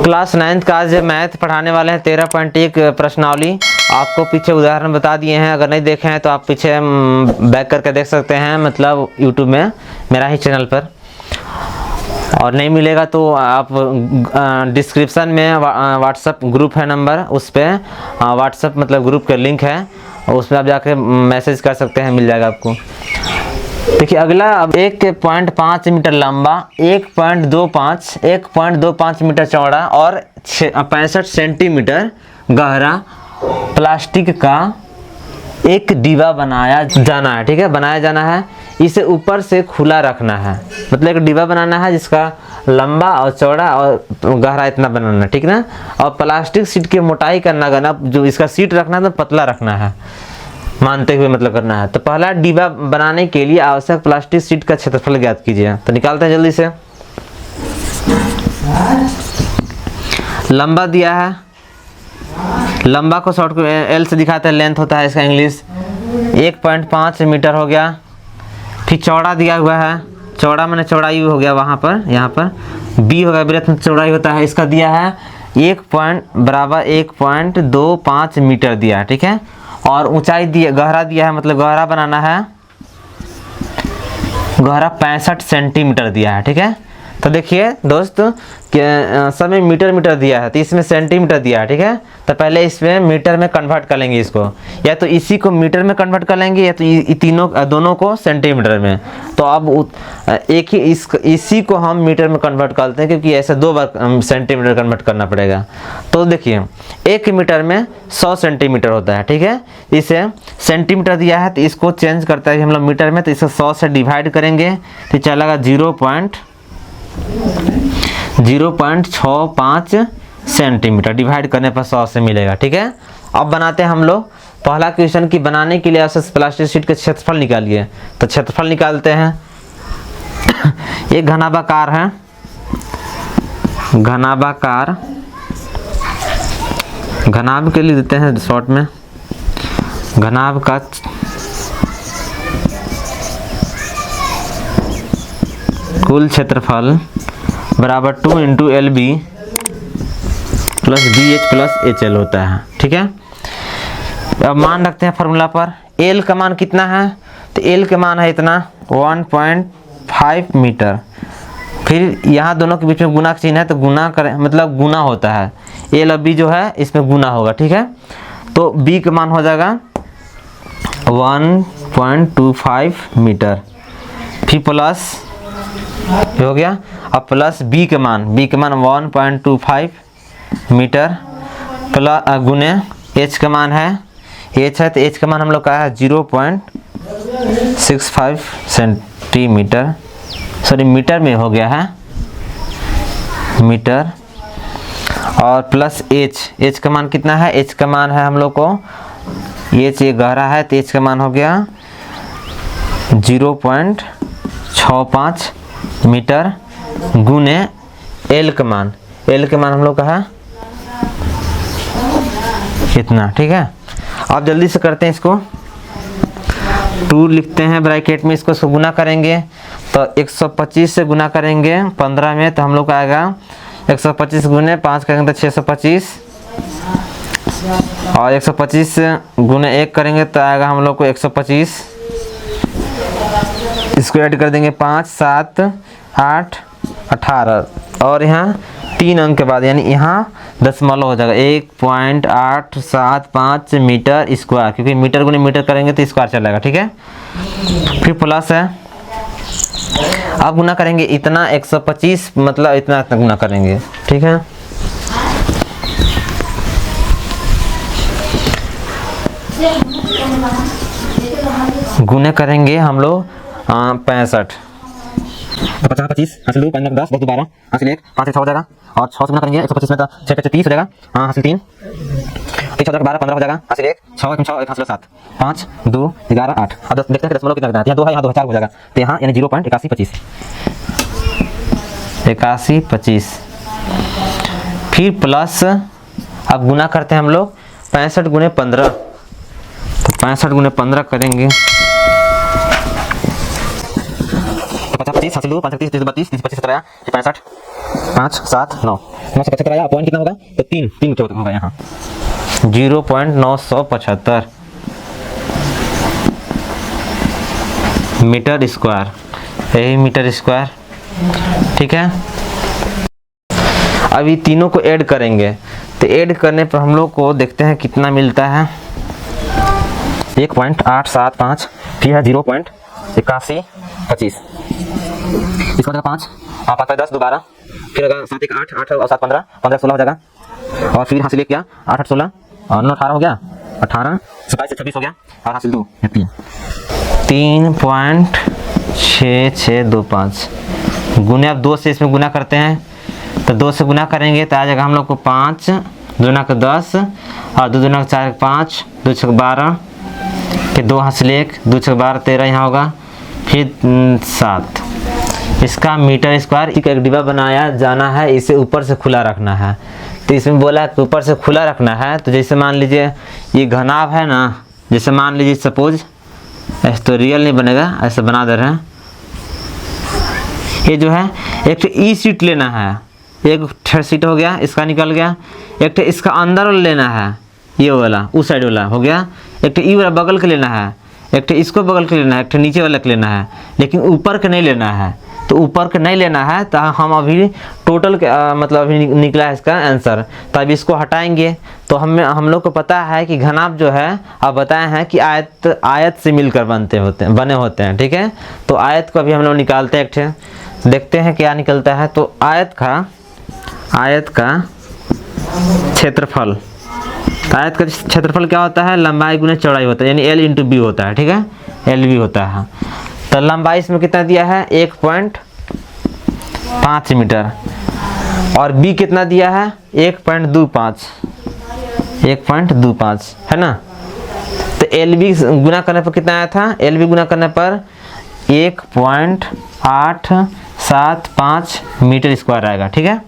Class 9th का आज math पढ़ाने वाले हैं 13.1 प्रश्नावली। आपको पीछे उदाहरण बता दिए हैं, अगर नहीं देखे हैं तो आप पीछे बैक करके देख सकते हैं, मतलब यूट्यूब में मेरा ही चैनल पर। और नहीं मिलेगा तो आप डिस्क्रिप्शन में व्हाट्सएप ग्रुप है नंबर, उस पर व्हाट्सएप मतलब ग्रुप का लिंक है, उस पर आप जाके मैसेज कर सकते हैं, मिल जाएगा आपको। देखिए अगला, अब 1.5 मीटर लंबा, 1.25 मीटर चौड़ा और 65 सेंटीमीटर गहरा प्लास्टिक का एक डिब्बा बनाया जाना है। ठीक है, बनाया जाना है। इसे ऊपर से खुला रखना है, मतलब एक डिब्बा बनाना है जिसका लंबा और चौड़ा और गहरा इतना बनाना है, ठीक ना। और प्लास्टिक सीट की मोटाई करना है, जो इसका सीट रखना है तो पतला रखना है, मानते हुए मतलब करना है। तो पहला डिब्बा बनाने के लिए आवश्यक प्लास्टिक सीट का क्षेत्रफल ज्ञात कीजिए। तो निकालते हैं जल्दी से। लंबा दिया है, लंबा को शॉर्ट एल से दिखाते हैं, लेंथ होता है इसका इंग्लिश। 1.5 मीटर हो गया। फिर चौड़ा दिया हुआ है, चौड़ा मैंने चौड़ाई हो गया वहाँ पर, यहाँ पर बी हो गया, वृत्त में चौड़ाई होता है, इसका दिया है 1.25 मीटर दिया है। ठीक है, और ऊंचाई दिया, गहरा दिया है, मतलब गहरा बनाना है, गहरा 65 सेंटीमीटर दिया है। ठीक है, तो देखिए दोस्त सब में मीटर दिया है, तो इसमें सेंटीमीटर दिया है। ठीक है, तो पहले इसमें मीटर में कन्वर्ट कर लेंगे इसको, या तो इसी को मीटर में कन्वर्ट कर लेंगे, या तो दोनों को सेंटीमीटर में। तो अब एक ही इसी को हम मीटर में कन्वर्ट करते हैं, क्योंकि ऐसे 2 बार सेंटीमीटर कन्वर्ट करना पड़ेगा। तो देखिए 1 मीटर में 100 सेंटीमीटर होता है। ठीक है, इसे सेंटीमीटर दिया है तो इसको चेंज करता है हम लोग मीटर में, तो इसे 100 से डिवाइड करेंगे तो चलेगा 0.65 सेंटीमीटर, डिवाइड करने पर 100 से मिलेगा। ठीक है, अब बनाते हैं हम लोग पहला क्वेश्चन की। बनाने के लिए आवश्यक प्लास्टिक शीट का क्षेत्रफल निकालिए। तो क्षेत्रफल निकालते हैं। एक घनाभाकार है, घनाभाकार, घनाभ के लिए देते हैं शॉर्ट में, घनाभ का कुल क्षेत्रफल बराबर 2 × LB + BH + HL होता है। ठीक है, अब मान रखते हैं फार्मूला पर। L का मान कितना है, तो L का मान है इतना 1.5 मीटर। फिर यहाँ दोनों के बीच में गुना का चिन्ह है, तो गुना करें, मतलब गुना होता है, L और B जो है इसमें गुना होगा। ठीक है, तो B का मान हो जाएगा 1.25 मीटर, फिर प्लस हो गया, अब प्लस B के मान 1.25 मीटर प्लस गुने H का मान है, H है तो H का मान हम लोग का है 0.65 सेंटीमीटर, सॉरी मीटर में हो गया है, मीटर। और प्लस H का मान कितना है, H का मान है हम लोग को, H ये गहरा है तो H का मान हो गया 0.65 मीटर गुने L का मान, L का मान हम लोग का है इतना। ठीक है, अब जल्दी से करते हैं इसको। 2 लिखते हैं ब्रैकेट में, इसको गुना करेंगे तो 125 से गुना करेंगे 15 में, तो हम लोग का आएगा 125 गुने 5 करेंगे तो 625, और 125 गुने 1 करेंगे तो आएगा हम लोग को 125। इसको ऐड कर देंगे 5, 7, 8, 18, और यहाँ 3 अंक के बाद, यानी यहाँ दशमलव हो जाएगा 1.875 मीटर स्क्वायर, क्योंकि मीटर गुने मीटर करेंगे तो स्क्वायर चलेगा। ठीक है, फिर प्लस है, अब गुना करेंगे इतना 125, मतलब इतना गुना करेंगे। ठीक है, गुने करेंगे हम लोग 65, 50, 25, 2, 5, 10, 10, 12, 1, 5 से 6 हो जाएगा, और 6 से गुना करेंगे 125 में तो 6 से 30 हो जाएगा, 3, 14, 12, 15 हो जाएगा, 1, 6, 1, 7, 5, 2, 11, 8। अब देखते हैं दशमलव कितना कितना है, यहाँ 2 है, यहाँ 2 है, 4 हो जाएगा, तो यहाँ यानी 0.8125, फिर प्लस, अब गुना करते हैं हम लोग 65 गुने 15, तो 65 गुने 15 करेंगे 50 25 हासिल 2 5 30 30 32 30 25 17 65 5 7 9 975 आया। पॉइंट कितना होगा तो 3 3 होगा यहाँ 0.975 मीटर स्क्वायर, यही मीटर स्क्वायर। ठीक है, अभी तीनों को ऐड करेंगे तो ऐड करने पर हम लोग को देखते हैं कितना मिलता है। 1.875 फिर है 0.8125 इसका हो जाएगा 5 5 10 12 फिर अगर 7 1 8 8 और 7 15 15 16 हो जाएगा। और फिर हासिल किया 8 8 16 और 9 18 हो गया 18 27 26 हो गया और हासिल 2 3.6625 गुने अब 2 से इसमें गुना करते हैं तो 2 से गुना करेंगे तो आ जाएगा हम लोग को 5 2 दूना 10 और 2 दूना 4 5 2 6 12 फिर 2 हासिल 1 2 6 12 13 यहाँ होगा फिर 7 इसका मीटर स्क्वायर। एक डिब्बा बनाया जाना है, इसे ऊपर से खुला रखना है। तो इसमें बोला कि ऊपर से खुला रखना है तो जैसे मान लीजिए ये घनाभ है ना, जैसे मान लीजिए सपोज ऐसे तो रियल नहीं बनेगा, ऐसे बना दे रहे हैं। ये जो है एक तो ई सीट लेना है, एक सीट हो गया इसका निकल गया, एक तो इसका अंदर वाला लेना है ये वाला उस साइड वाला हो गया, एक तो ई वाला बगल के लेना है, एक तो इसको बगल के लेना है, एक तो नीचे वाला के लेना है, लेकिन ऊपर के नहीं लेना है। तो ऊपर के नहीं लेना है तो हम अभी टोटल मतलब अभी निकला है इसका आंसर। तो अभी इसको हटाएंगे तो हम लोग को पता है कि घनाभ जो है आप बताए हैं कि आयत से मिलकर बने होते हैं। ठीक है, तो आयत को अभी हम लोग निकालते हैं, एक देखते हैं क्या निकलता है। तो आयत का क्षेत्रफल, आयत का क्षेत्रफल क्या होता है, लंबाई गुना चौड़ाई होता है, यानी L इंटू बी होता है। ठीक है, LB होता है। तो लंबाई इसमें कितना दिया है 1.5 मीटर और बी कितना दिया है 1.25 है ना। तो LB गुना करने पर कितना आया था, LB गुना करने पर 1.875 मीटर स्क्वायर आएगा। ठीक है,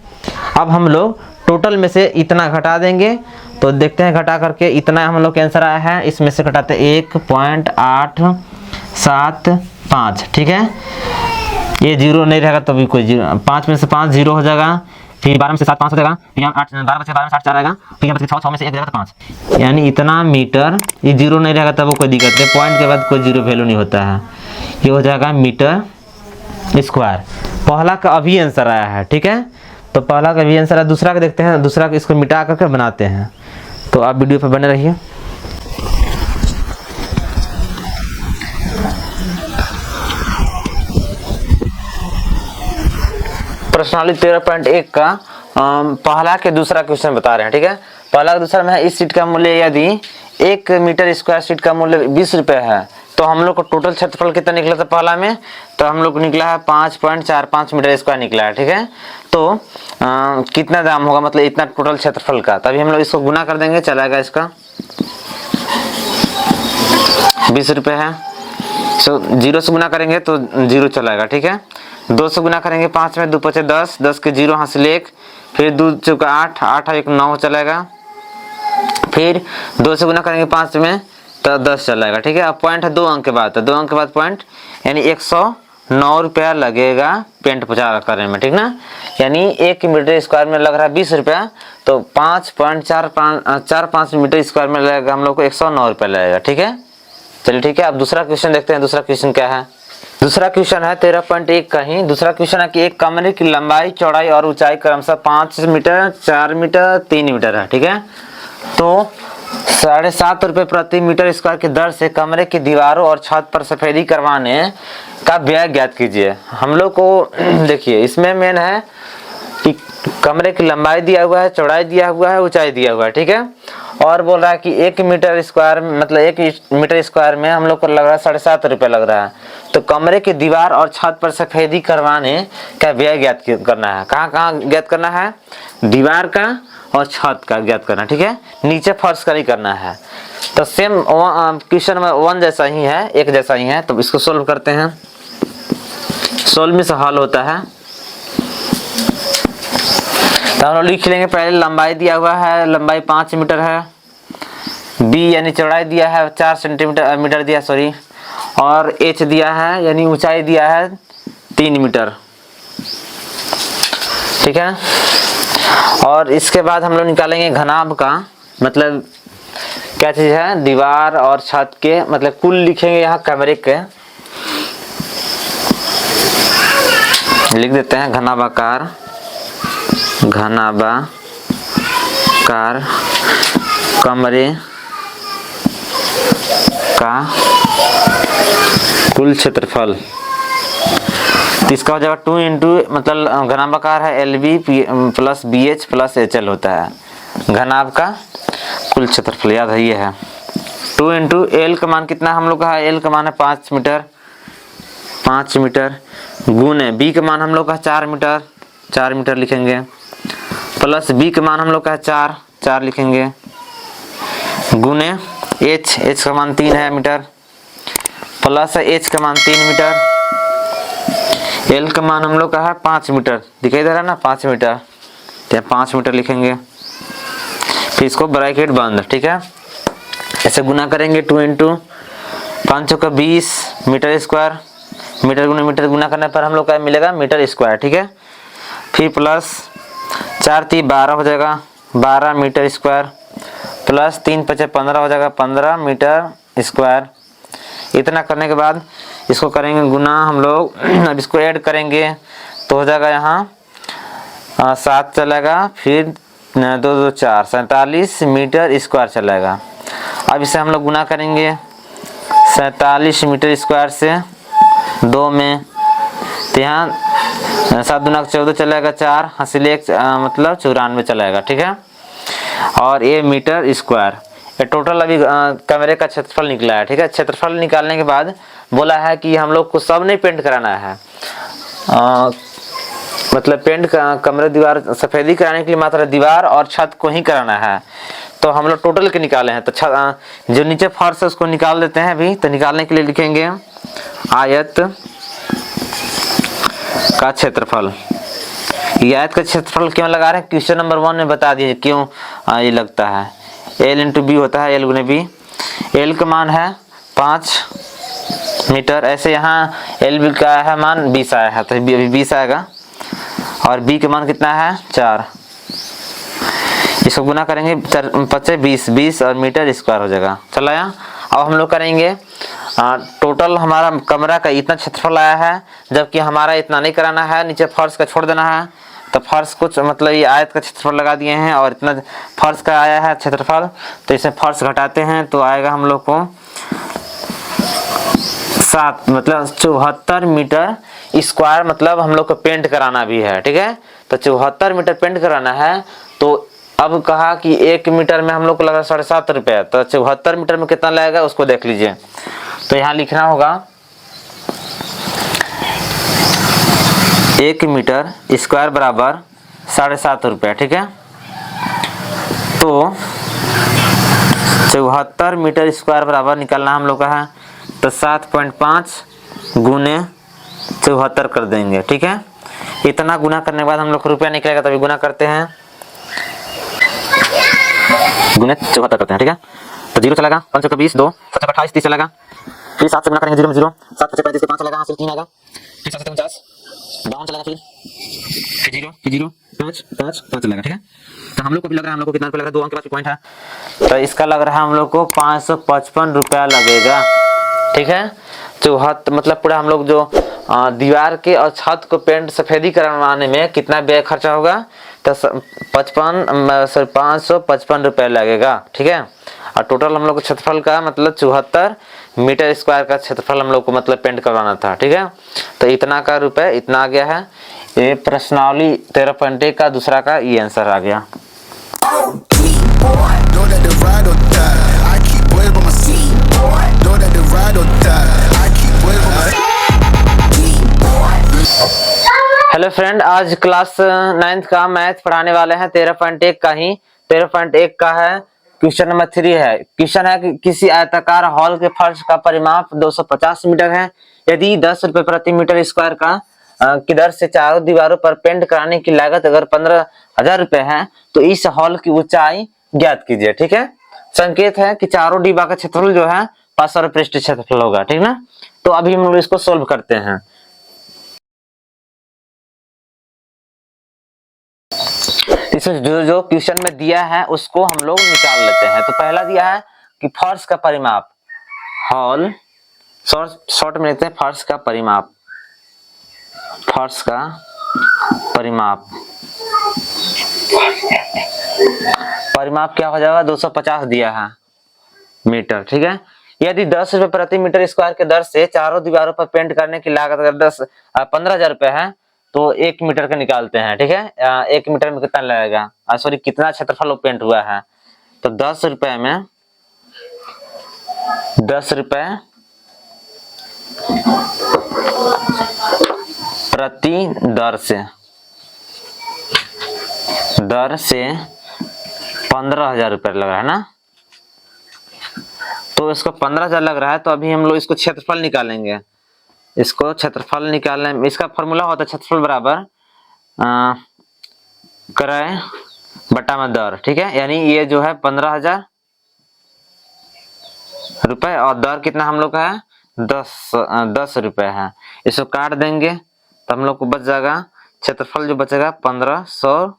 अब हम लोग टोटल में से इतना घटा देंगे तो देखते हैं घटा करके इतना हम लोग के आंसर आया है। इसमें से घटाते 1.875। ठीक है, ये जीरो नहीं रहेगा तो भी कोई 5 में से 5 जीरो हो जाएगा, फिर 12 में से 7 5 हो जाएगा, फिर 8 12 बचे 12 में 8 4 आएगा, फिर 6 में से 1 जाएगा तो 5, यानी इतना मीटर। ये जीरो नहीं रहेगा तब वो कोई दिक्कत नहीं, पॉइंट के बाद कोई जीरो वैल्यू नहीं होता है। ये हो जाएगा मीटर स्क्वायर। पहला का अभी आंसर आया है। ठीक है, तो पहला का भी आंसर है। दूसरा का देखते हैं, दूसरा का इसको मिटा करके बनाते हैं। तो आप वीडियो पर बने रहिए। प्रश्नावली 13.1 का पहला के दूसरा क्वेश्चन बता रहे हैं। ठीक है, पहला का दूसरा में है इस सीट का मूल्य यदि 1 मीटर स्क्वायर सीट का मूल्य 20 रुपये है तो हम लोग को टोटल क्षेत्रफल कितना निकला था पहला में, तो हम लोग को निकला है 5.45 मीटर स्क्वायर निकला है। ठीक है, तो कितना दाम होगा, मतलब इतना टोटल क्षेत्रफल का। तभी हम लोग इसको गुना कर देंगे, चलेगा इसका 20 रुपये है। सो 0 से गुना करेंगे तो 0 चलाएगा। ठीक है, 2 से गुना करेंगे 5 में 2 5 10 10 के 0 हासिल 1, फिर 2 चौका 8 8 1 9 चलेगा, फिर 2 से गुना करेंगे 5 में तो 10 चलेगा। ठीक है, अब पॉइंट है 2 अंक के बाद, तो 2 अंक के बाद पॉइंट, यानी 109 रुपया लगेगा पेंट पोछा करने में। ठीक ना, यानी 1 मीटर स्क्वायर में लग रहा है 20 रुपया, तो 5.45 मीटर स्क्वायर में लगेगा हम लोग को 109 रुपया लगेगा। ठीक है, चलिए ठीक है। अब दूसरा क्वेश्चन देखते हैं। दूसरा क्वेश्चन क्या है, दूसरा क्वेश्चन है 13.1 का ही। दूसरा क्वेश्चन है कि एक कमरे की लंबाई चौड़ाई और ऊंचाई क्रमशः 5 मीटर 4 मीटर 3 मीटर है। ठीक है, तो 7.5 रुपये प्रति मीटर स्क्वायर की दर से कमरे की दीवारों और छत पर सफेदी करवाने का व्यय ज्ञात कीजिए। हम लोग को देखिए इसमें मेन है कि कमरे की लंबाई दिया हुआ है, चौड़ाई दिया हुआ है, ऊंचाई दिया हुआ है। ठीक है, और बोल रहा है कि 1 मीटर स्क्वायर मतलब 1 मीटर स्क्वायर में हम लोग को लग रहा है 7.5 रुपये लग रहा है। तो कमरे की दीवार और छत पर सफेदी करवाने का व्यय ज्ञात करना है। कहाँ ज्ञात करना है, दीवार का और छत का ज्ञात करना। ठीक है, नीचे फर्श का नहीं करना है। तो सेम क्वेश्चन में 1 जैसा ही है, एक जैसा ही है। तो इसको सोल्व करते हैं। सोल्व में से हल होता है तो हम लोग लिख लेंगे। पहले लंबाई दिया हुआ है, लंबाई 5 मीटर है, बी यानी चौड़ाई दिया है 4 सेंटीमीटर मीटर दिया सॉरी, और एच दिया है यानी ऊंचाई दिया है 3 मीटर, ठीक है। और इसके बाद हम लोग निकालेंगे घनाभ का, मतलब क्या चीज है, दीवार और छत के, मतलब कुल लिखेंगे यहाँ कमरे के, लिख देते हैं घनाभाकार कमरे का कुल क्षेत्रफल। तो इसका हो जाएगा 2 इंटू, मतलब घनाभाकार है LB plus BH plus HL होता है, घनाभ का कुल क्षेत्रफल, याद है ये है। 2 इंटू L का मान कितना हम लोग का है, L का मान है 5 मीटर, गुने B का मान हम लोग का 4 मीटर लिखेंगे, प्लस B का मान हम लोग का है 4 लिखेंगे, गुने H का मान 3 है मीटर, प्लस H का मान 3 मीटर, L का मान हम लोग का है 5 मीटर, दिखाई दे रहा है ना 5 मीटर, तो 5 मीटर लिखेंगे, फिर इसको ब्रैकेट बंद, ठीक है। ऐसे गुना करेंगे 2 इंटू 5 का 20 मीटर स्क्वायर, मीटर गुना मीटर गुना करने पर हम लोग का मिलेगा मीटर स्क्वायर, ठीक है। फिर प्लस 4 3 12 हो जाएगा, 12 मीटर स्क्वायर, प्लस 3 5 15 हो जाएगा, 15 मीटर स्क्वायर। इतना करने के बाद इसको करेंगे गुना हम लोग, अब इसको ऐड करेंगे तो हो जाएगा यहाँ 7 चलेगा, फिर 2 2 4 47 मीटर स्क्वायर चलेगा। अब इसे हम लोग गुना करेंगे 47 मीटर स्क्वायर से 2 में, तो यहाँ 7 दूना 14 चलेगा, 4 हासिल 1 मतलब 94 चलेगा, ठीक है। और ये मीटर स्क्वायर, ये टोटल अभी कमरे का क्षेत्रफल निकला है, ठीक है। क्षेत्रफल निकालने के बाद बोला है कि हम लोग को सब नहीं पेंट कराना है, मतलब पेंट कमरे दीवार सफेदी कराने के लिए मात्र दीवार और छत को ही कराना है। तो हम लोग टोटल के निकाले हैं, तो जो नीचे फर्श है उसको निकाल देते हैं अभी। तो निकालने के लिए लिखेंगे आयत का क्षेत्रफल। ये आयत का क्षेत्रफल क्यों लगा रहे हैं, क्वेश्चन नंबर 1 में बता दिए क्यों ये लगता है। L इंटू बी होता है, L गुने बी। L का मान है 5 मीटर, ऐसे यहाँ L का है मान 20 आया है, तो अभी 20 आएगा, और B का मान कितना है 4। इसको गुना करेंगे 4 5 20 और मीटर स्क्वायर हो जाएगा, चला आया। अब हम लोग करेंगे टोटल हमारा कमरा का इतना क्षेत्रफल आया है, जबकि हमारा इतना नहीं कराना है, नीचे फर्श का छोड़ देना है। तो फर्श कुछ मतलब ये आयत का क्षेत्रफल लगा दिए हैं और इतना फर्श का आया है क्षेत्रफल, तो इसे फर्श घटाते हैं तो आएगा हम लोग को 7 मतलब 74 मीटर स्क्वायर, मतलब हम लोग को पेंट कराना भी है, ठीक है। तो 74 मीटर पेंट कराना है। तो अब कहा कि 1 मीटर में हम लोग को लगा 7.5 रुपये, तो 74 मीटर में कितना लगेगा उसको देख लीजिए। तो यहाँ लिखना होगा 1 मीटर स्क्वायर बराबर 7.5 रुपये, ठीक है। तो 74 मीटर स्क्वायर बराबर निकालना हम लोग का है, तो 7.5 गुने 74 कर देंगे, ठीक है। इतना गुना करने के बाद हम लोग को रुपया निकलेगा, तभी गुना करते हैं, गुने 74 करते हैं, ठीक है। तो 0 चलेगा, 5 का 20 2 7 का 28 30 चलेगा, फिर 7 से गुना करेंगे 0 में 0 7 5 35 के 5 चलेगा, हासिल 3 आएगा, फिर 7 49 डाउन चलेगा, फिर 0 5 5 5 चलेगा, ठीक है। तो हम लोग को भी लग रहा है, हम लोग को कितना रुपया लग रहा है, 2 अंक के बाद पॉइंट है, तो इसका लग रहा है हम लोग को 555 रुपया लगेगा, ठीक है। 74 मतलब पूरा हम लोग जो दीवार के और छत को पेंट सफेदी करवाने में कितना व्यय खर्चा होगा, तो 555 रुपये लगेगा, ठीक है। और टोटल हम लोग को क्षेत्रफल का मतलब 74 मीटर स्क्वायर का क्षेत्रफल हम लोग को मतलब पेंट करवाना था, ठीक है। तो इतना का रुपये इतना आ गया है। ये प्रश्नावली 13.1 का दूसरा का ये आंसर आ गया। हेलो फ्रेंड, आज क्लास 9th का मैथ पढ़ाने वाले हैं 13.1 का ही। 13.1 का है क्वेश्चन नंबर 3 है। क्वेश्चन है कि किसी आयताकार हॉल के फर्श का परिमाप 250 मीटर है। यदि 10 रुपए प्रति मीटर स्क्वायर का की दर से चारों दीवारों पर पेंट कराने की लागत अगर 15,000 रुपए है, तो इस हॉल की ऊंचाई ज्ञात कीजिए, ठीक है। संकेत है कि चारों डिब्बा का क्षेत्रफल जो है 500 पृष्ठ क्षेत्रफल होगा, ठीक ना। तो अभी हम लोग इसको सोल्व करते हैं। इसमें जो जो क्वेश्चन में दिया है उसको हम लोग निकाल लेते हैं। तो पहला दिया है कि फर्श का परिमाप, हॉल, शॉर्ट में लिखते हैं फर्श का परिमाप, फर्श का परिमाप, परिमाप क्या हो जाएगा 250 दिया है मीटर, ठीक है। यदि 10 रुपए प्रति मीटर स्क्वायर के दर से चारों दीवारों पर पेंट करने की लागत अगर 15,000 रुपए है तो 1 मीटर का निकालते हैं, ठीक है। 1 मीटर में कितना लगेगा, सॉरी कितना क्षेत्रफल पेंट हुआ है। तो 10 रुपए में 10 रुपए प्रति दर से 15,000 रुपए लग रहा है ना। तो इसको 15,000 लग रहा है, तो अभी हम लोग इसको क्षेत्रफल निकालेंगे। इसको क्षेत्रफल निकालने में इसका फॉर्मूला होता है क्षेत्रफल बराबर क्रय बटा में दर, ठीक है। यानी ये जो है 15,000 रुपए और दर कितना हम लोग का है 10 रुपए है। इसको काट देंगे तो हम लोग को बच जाएगा क्षेत्रफल जो बचेगा 1500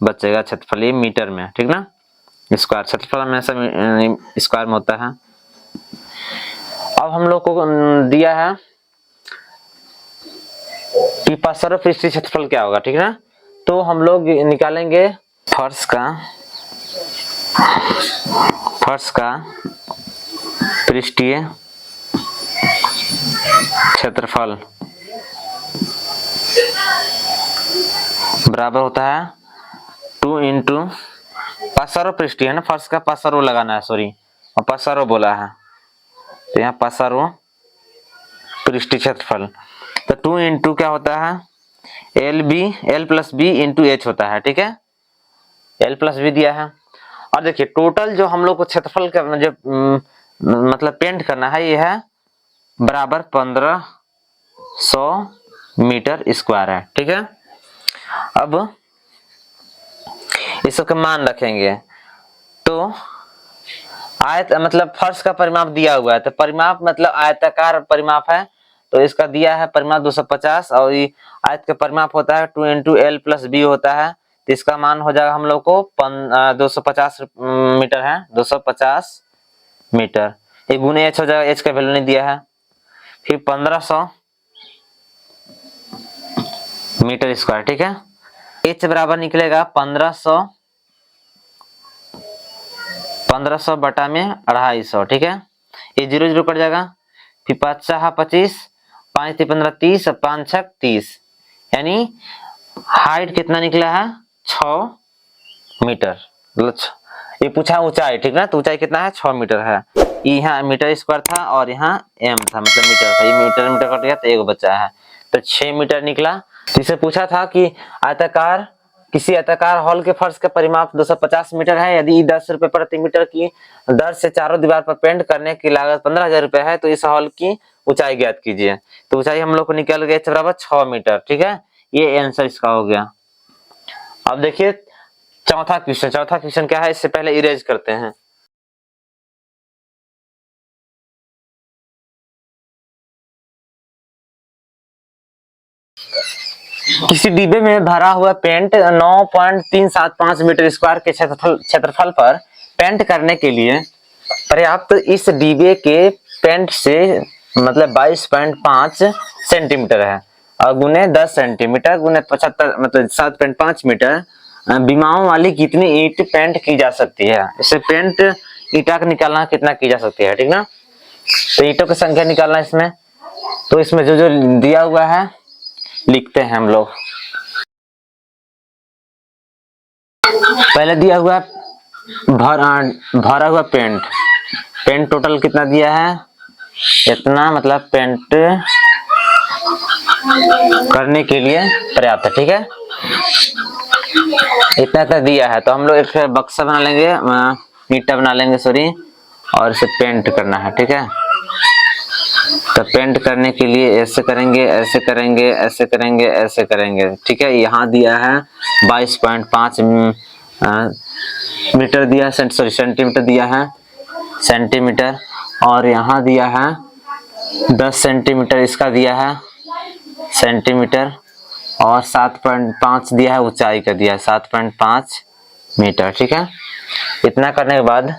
बचेगा क्षेत्रफल, ये मीटर में, ठीक ना। स्क्वायर क्षेत्रफल में ऐसा स्क्वायर में होता है। अब हम लोग को दिया है कि पार्श्व पृष्ठीय क्षेत्रफल क्या होगा, ठीक है ना। तो हम लोग निकालेंगे फर्श का पृष्ठीय क्षेत्रफल बराबर होता है 2 इंटू पार्श्व पृष्ठीय है ना, फर्श का पार्श्व लगाना है, सॉरी और पार्श्व बोला है तो यहाँ पार्श्व पृष्ठीय क्षेत्रफल। तो 2 इंटू क्या होता है L plus B into H होता है, ठीक है। एल प्लस बी दिया है। और देखिए टोटल जो हम लोग को क्षेत्रफल का जो मतलब पेंट करना है ये है बराबर 1500 मीटर स्क्वायर है, ठीक है। अब इसका मान रखेंगे तो आयत मतलब फर्श का परिमाप दिया हुआ है, तो परिमाप मतलब आयताकार परिमाप है, तो इसका दिया है परिमाप 250 और ये आयत का परिमाप होता है 2 इंटू एल प्लस बी होता है। तो इसका मान हो जाएगा हम लोग को 250 मीटर है, 250 मीटर। ये गुने एच हो जाएगा, एच का वैल्यू नहीं दिया है। फिर 1500 मीटर स्क्वायर, ठीक है। एच बराबर निकलेगा 1500 बटा में 250, ठीक है। ये 0 0 कट जाएगा। फिर 5 6 25, 5 3 15 30 और 5 6 30, यानी हाइट कितना निकला है 6 मीटर। ये पूछा ऊंचाई, ठीक ना। तो ऊंचाई कितना है 6 मीटर है। यहाँ मीटर स्क्वायर था और यहाँ एम था मतलब मीटर था, ये मीटर कट गया तो एक बचा है, तो 6 मीटर निकला। जिसे पूछा था कि किसी आयताकार हॉल के फर्श का परिमाप 250 मीटर है, यदि 10 रुपए प्रति मीटर की दर से चारों दीवार पर पेंट करने की लागत 15,000 रुपए है, तो इस हॉल की ऊंचाई ज्ञात कीजिए। तो ऊंचाई हम लोग को निकल गया बराबर 6 मीटर, ठीक है। ये आंसर इसका हो गया। अब देखिए चौथा क्वेश्चन क्या है, इससे पहले इरेज करते हैं। किसी डिब्बे में भरा हुआ पेंट 9.375 मीटर स्क्वायर के क्षेत्रफल पर पेंट करने के लिए पर्याप्त इस डिब्बे के पेंट से मतलब 22.5 सेंटीमीटर है और गुने 10 सेंटीमीटर गुने 75 मतलब 7.5 मीटर बीमाओं वाली कितनी ईंट पेंट की जा सकती है। इसे पेंट ईंटा का निकालना कितना की जा सकती है, ठीक ना। तो ईंटों की संख्या निकालना इसमें, तो इसमें जो जो दिया हुआ है लिखते हैं हम लोग। पहले दिया हुआ भरा हुआ पेंट टोटल कितना दिया है इतना, मतलब पेंट करने के लिए पर्याप्त है, ठीक है। इतना दिया है तो हम लोग एक बक्सा बना लेंगे, ईंटा बना लेंगे सॉरी, और इसे पेंट करना है, ठीक है। तो पेंट करने के लिए ऐसे करेंगे ऐसे करेंगे ऐसे करेंगे ऐसे करेंगे, ठीक है। यहाँ दिया है 22.5 मीटर दिया सॉरी सेंटीमीटर दिया है सेंटीमीटर, और यहाँ दिया है 10 सेंटीमीटर इसका दिया है सेंटीमीटर, और 7.5 दिया है, ऊंचाई का दिया है 7.5 मीटर। ठीक है, इतना करने के बाद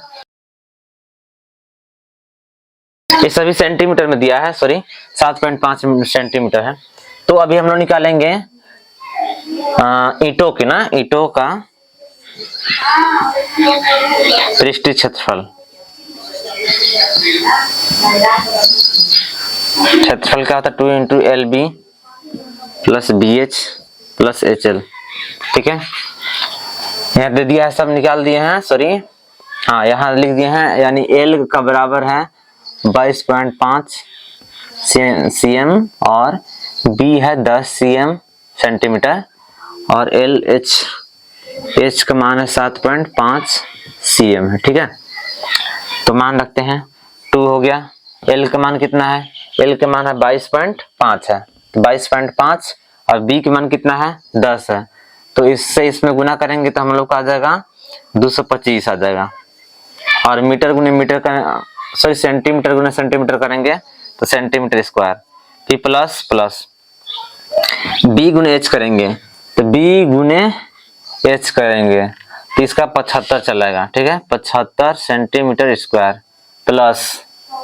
ये सभी सेंटीमीटर में दिया है, सॉरी 7.5 सेंटीमीटर है। तो अभी हम लोग निकालेंगे ईंटों की ना, ईंटों का पृष्ठीय क्षेत्रफल। क्षेत्रफल क्या होता है 2 into L B plus B H plus H L. ठीक है, यहाँ दे दिया है, सब निकाल दिए हैं, सॉरी हाँ यहाँ लिख दिए हैं, यानी एल का बराबर है 22.5 cm और बी है 10 cm सेंटीमीटर और एल एच का मान है 7.5 cm है। ठीक है, तो मान रखते हैं 2 हो गया। एल का मान कितना है, एल का मान है 22.5 है, तो 22.5 और बी का मान कितना है 10 है, तो इससे इसमें गुना करेंगे तो हम लोग का आ जाएगा 225 आ जाएगा। और मीटर गुने मीटर का, सॉरी सेंटीमीटर गुने सेंटीमीटर करेंगे तो सेंटीमीटर स्क्वायर। फिर प्लस प्लस बी गुने एच करेंगे तो बी गुने एच करेंगे तो इसका 75 चलेगा। ठीक है, 75 सेंटीमीटर स्क्वायर प्लस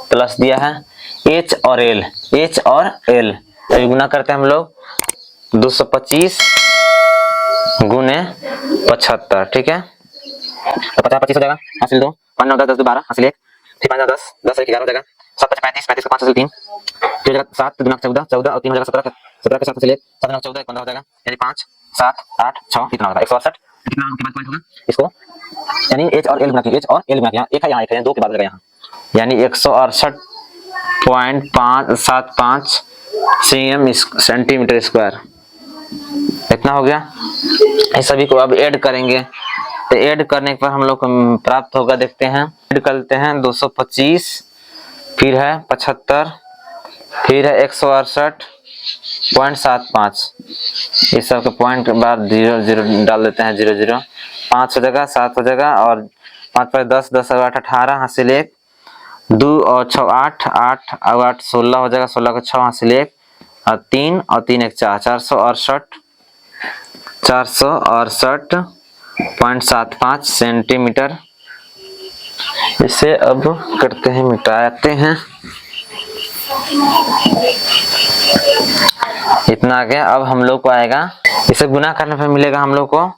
प्लस दिया है एच और एल, एच और एल तो गुना करते हैं हम लोग 225 गुने 75। ठीक है, तो 50 25 हो जाएगा, हासिल 2 5 9 10 10 12 हासिल 1 फिर 5 10 10 11 हो जाएगा, 7 35 35 का 5 हासिल 3 फिर 7 गुना 14 14 और 3 हो जाएगा 17 17 के 7 हासिल 1 7 9 14 15 हो जाएगा, यानी 5 7 8 6 इतना होगा 168। कितना के बाद पॉइंट होगा इसको, यानी एच और एल गुना किया, एच और एल गुना किया, एक है यहाँ एक है 2 के बाद लगा यहाँ, यानी 168.575 cm सेंटीमीटर स्क्वायर इतना हो गया। इस सभी को अब ऐड करेंगे तो ऐड करने पर हम लोग को प्राप्त होगा, देखते हैं ऐड करते हैं 225 फिर है 75 फिर है 168.75 इस सब के पॉइंट के बाद 0 0 डाल देते हैं, 0 0 5 हो जाएगा 7 हो जाएगा और 5 पर 10 10 और 8 18 हासिल 1 2 और 6 8 8 और 8 16 हो जाएगा, 16 का 6 हासिल 1 और 3 और 3 1 4 468.75 सेंटीमीटर। इसे अब करते हैं, मिटाते हैं, इतना आ गया। अब हम लोग को आएगा, इसे गुना करने पर मिलेगा हम लोग को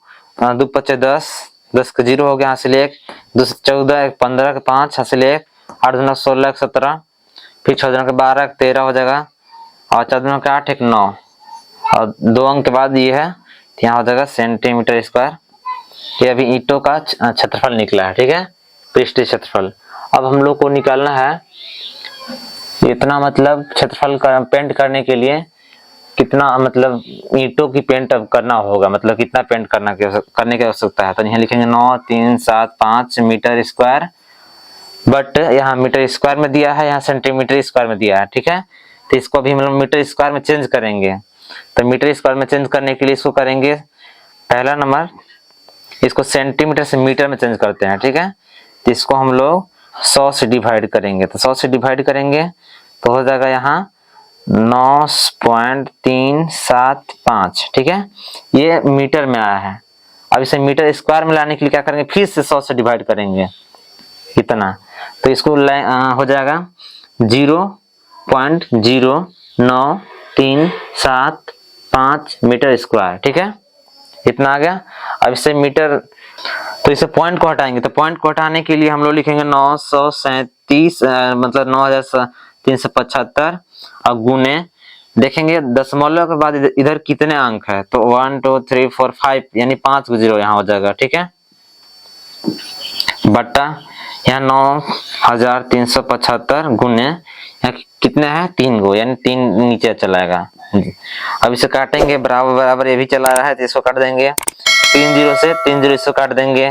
2 5 10 10 का 0 हो गया हासिल 1 2 14 15 का 5 हासिल 1 8 2 16 17 फिर 6 2 12 13 हो जाएगा और 4 2 8 1 9 और 2 अंक के बाद ये है, यहाँ हो जाएगा सेंटीमीटर स्क्वायर। ये अभी ईंटों का क्षेत्रफल निकला है। ठीक है, पृष्ठीय क्षेत्रफल। अब हम लोग को निकालना है इतना, मतलब क्षेत्रफल का पेंट करने के लिए कितना, मतलब ईंटों की पेंट अब करना होगा, मतलब कितना पेंट करने की आवश्यकता है। तो यहाँ लिखेंगे 9 3 7 5 मीटर स्क्वायर, बट यहाँ मीटर स्क्वायर में दिया है, यहाँ सेंटीमीटर स्क्वायर में दिया है। ठीक है, तो इसको भी हम लोग मीटर स्क्वायर में चेंज करेंगे। तो मीटर स्क्वायर में चेंज करने के लिए इसको करेंगे, पहला नंबर इसको सेंटीमीटर से मीटर में चेंज करते हैं। ठीक है, तो इसको हम लोग 100 से डिवाइड करेंगे, तो 100 से डिवाइड करेंगे तो हो जाएगा यहाँ 9.375। ठीक है, ये मीटर में आया है। अब इसे मीटर स्क्वायर में लाने के लिए क्या करेंगे, फिर से 100 से डिवाइड करेंगे इतना, तो इसको हो जाएगा 0.0937 मीटर स्क्वायर। ठीक है, इतना आ गया। अब इसे मीटर, तो इसे पॉइंट को हटाएंगे, तो पॉइंट को हटाने के लिए हम लोग लिखेंगे 937 मतलब 9375 और गुने देखेंगे दशमलव के बाद इधर कितने अंक है, तो 1 2 3 4 5 यानी 5 को 0 यहाँ हो जाएगा। ठीक है, बट्टा यहाँ 9375 गुने यहाँ कितने हैं 3 गो, यानी 3 नीचे चलाएगा। अब इसे काटेंगे, बराबर बराबर ये भी चला रहा है तो इसको काट देंगे, 3 0 से 3 0 इसको काट देंगे,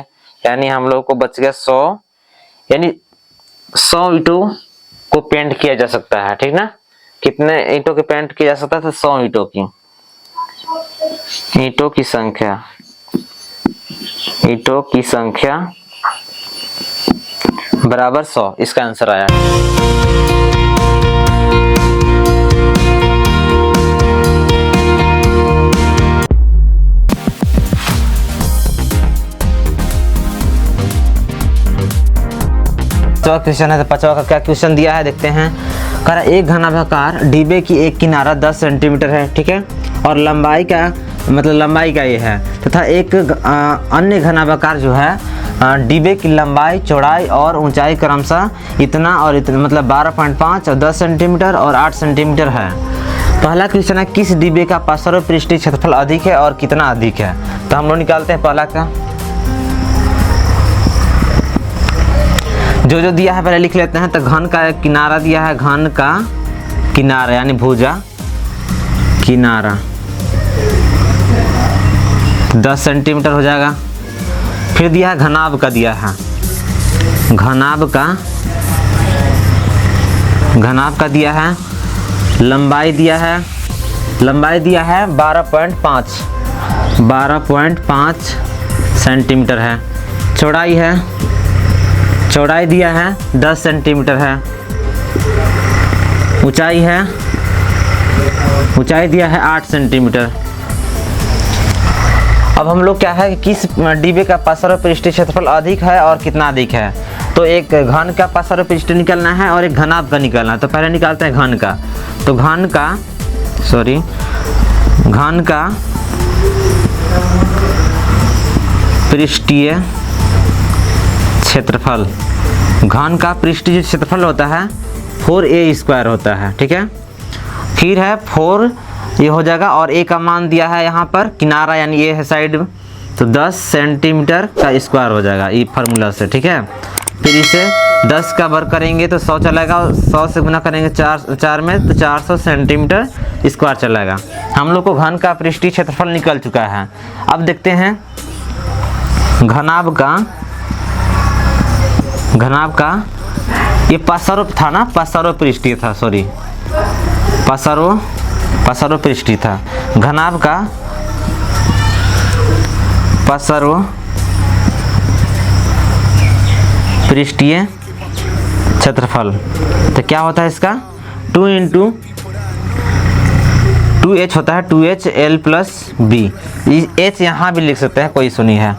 यानी हम लोग को बच गया 100, यानी 100 ईंटों को पेंट किया जा सकता है। ठीक ना, कितने ईंटों के पेंट किया जा सकता है, तो 100 ईंटों की, ईंटों की संख्या, ईंटों की संख्या बराबर 100, इसका आंसर आया। पांचवा क्वेश्चन है। तो पांचवा का क्या क्वेश्चन दिया है देखते हैं। कह रहा है एक घनाभाकार डिब्बे की एक किनारा 10 सेंटीमीटर है, ठीक है, और लंबाई का ये है, तथा एक अन्य घनाभाकार जो है डिब्बे की लंबाई, चौड़ाई और ऊंचाई क्रमशः इतना और इतना, मतलब 12.5 और 10 सेंटीमीटर और 8 सेंटीमीटर है। पहला क्वेश्चन है किस डिब्बे का पार्श्व पृष्ठीय क्षेत्रफल अधिक है और कितना अधिक है। तो हम लोग निकालते हैं पहला का, जो दिया है पहले लिख लेते हैं। तो घन का किनारा दिया है, घन का किनारा यानी भुजा किनारा 10 सेंटीमीटर हो जाएगा। फिर दिया है घनाभ का, दिया है घनाभ का दिया है, लंबाई दिया है 12.5 सेंटीमीटर है। चौड़ाई दिया है 10 सेंटीमीटर है। ऊंचाई दिया है 8 सेंटीमीटर। अब हम लोग क्या है कि किस डिब्बे का पार्श्व पृष्ठीय क्षेत्रफल अधिक है और कितना अधिक है। तो एक घन का पार्श्व पृष्ठीय निकालना है और एक घनाभ का निकालना है। तो पहले निकालते हैं घन का। तो घन का पृष्ठीय क्षेत्रफल, घन का पृष्ठीय क्षेत्रफल होता है 4a² होता है, ठीक है। फिर है 4 ये हो जाएगा और a का मान दिया है यहाँ पर, किनारा यानी ये है साइड, तो 10 सेंटीमीटर का स्क्वायर हो जाएगा ये फार्मूला से, ठीक है। फिर इसे 10 का वर्ग करेंगे तो 100 चलेगा, 100 से गुना करेंगे 4 में तो 400 सेंटीमीटर स्क्वायर चलेगा। हम लोग को घन का पृष्ठीय क्षेत्रफल निकल चुका है। अब देखते हैं घनाभ का ये पार्श्व था ना, पार्श्व पृष्ठीय था, सॉरी पार्श्व पृष्ठीय था। घनाभ का पार्श्व पृष्ठीय क्षेत्रफल तो क्या होता है इसका 2h होता है, 2h L + b। h यहाँ भी लिख सकते हैं, कोई इशू नहीं है।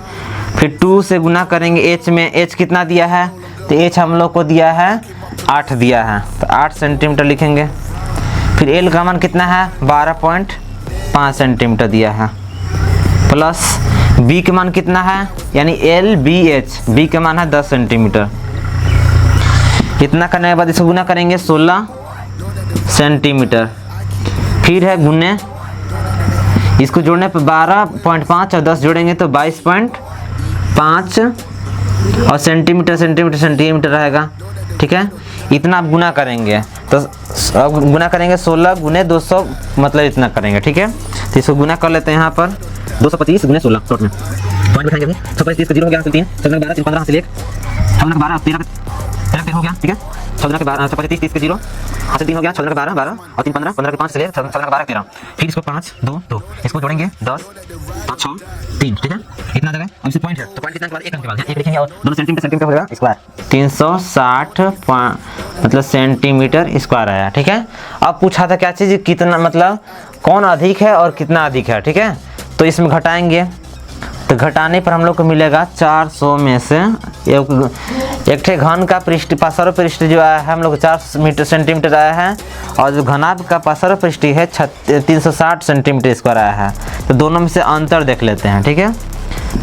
फिर 2 से गुना करेंगे h में, h कितना दिया है तो h हम लोग को दिया है 8 दिया है, तो 8 सेंटीमीटर लिखेंगे। फिर L का मान कितना है 12.5 सेंटीमीटर दिया है, प्लस b के मान कितना है यानी LBH, b के मान है 10 सेंटीमीटर। इतना करने के बाद इसको गुना करेंगे 16 सेंटीमीटर। फिर है गुने, इसको जोड़ने पर 12.5 और 10 जोड़ेंगे तो 22.5 और सेंटीमीटर रहेगा, ठीक है। इतना आप गुना करेंगे तो अब गुना करेंगे 16 गुने 200, मतलब इतना करेंगे, ठीक है। तो इसको गुना कर लेते हैं यहाँ पर 225 गुने 16 टोटल में पॉइंट बैठाएंगे। 6 0 हो गया, 3 14 12 15 हाथ से 1 14 12 13 हो गया, ठीक है। 14 के 12 30 30 के 0 हाथ से 3 हो गया, 14 के 12 12 और 3 15 15 के 5 से ले 14 के 12 13। फिर इसको 5 2 2 इसको जोड़ेंगे 10 5 6 3, ठीक है। इतना जगह अब इसे पॉइंट है, तो पॉइंट कितना के बाद 1 अंक के बाद 1 लिखेंगे और दोनों सेंटीमीटर हो जाएगा स्क्वायर, 360 मतलब सेंटीमीटर स्क्वायर आया, ठीक है। अब पूछा था क्या चीज़, कितना मतलब कौन अधिक है और कितना अधिक है, ठीक है। तो इसमें घटाएंगे, तो घटाने पर हम लोग को मिलेगा 400 में से एक ठे घन का पार्श्व पृष्ठीय जो आया है हम लोग 4 सेंटीमीटर आया है, और जो घनाभ का पार्श्व पृष्ठीय है 360 सेंटीमीटर स्क्वायर आया है। तो दोनों में से अंतर देख लेते हैं, ठीक है।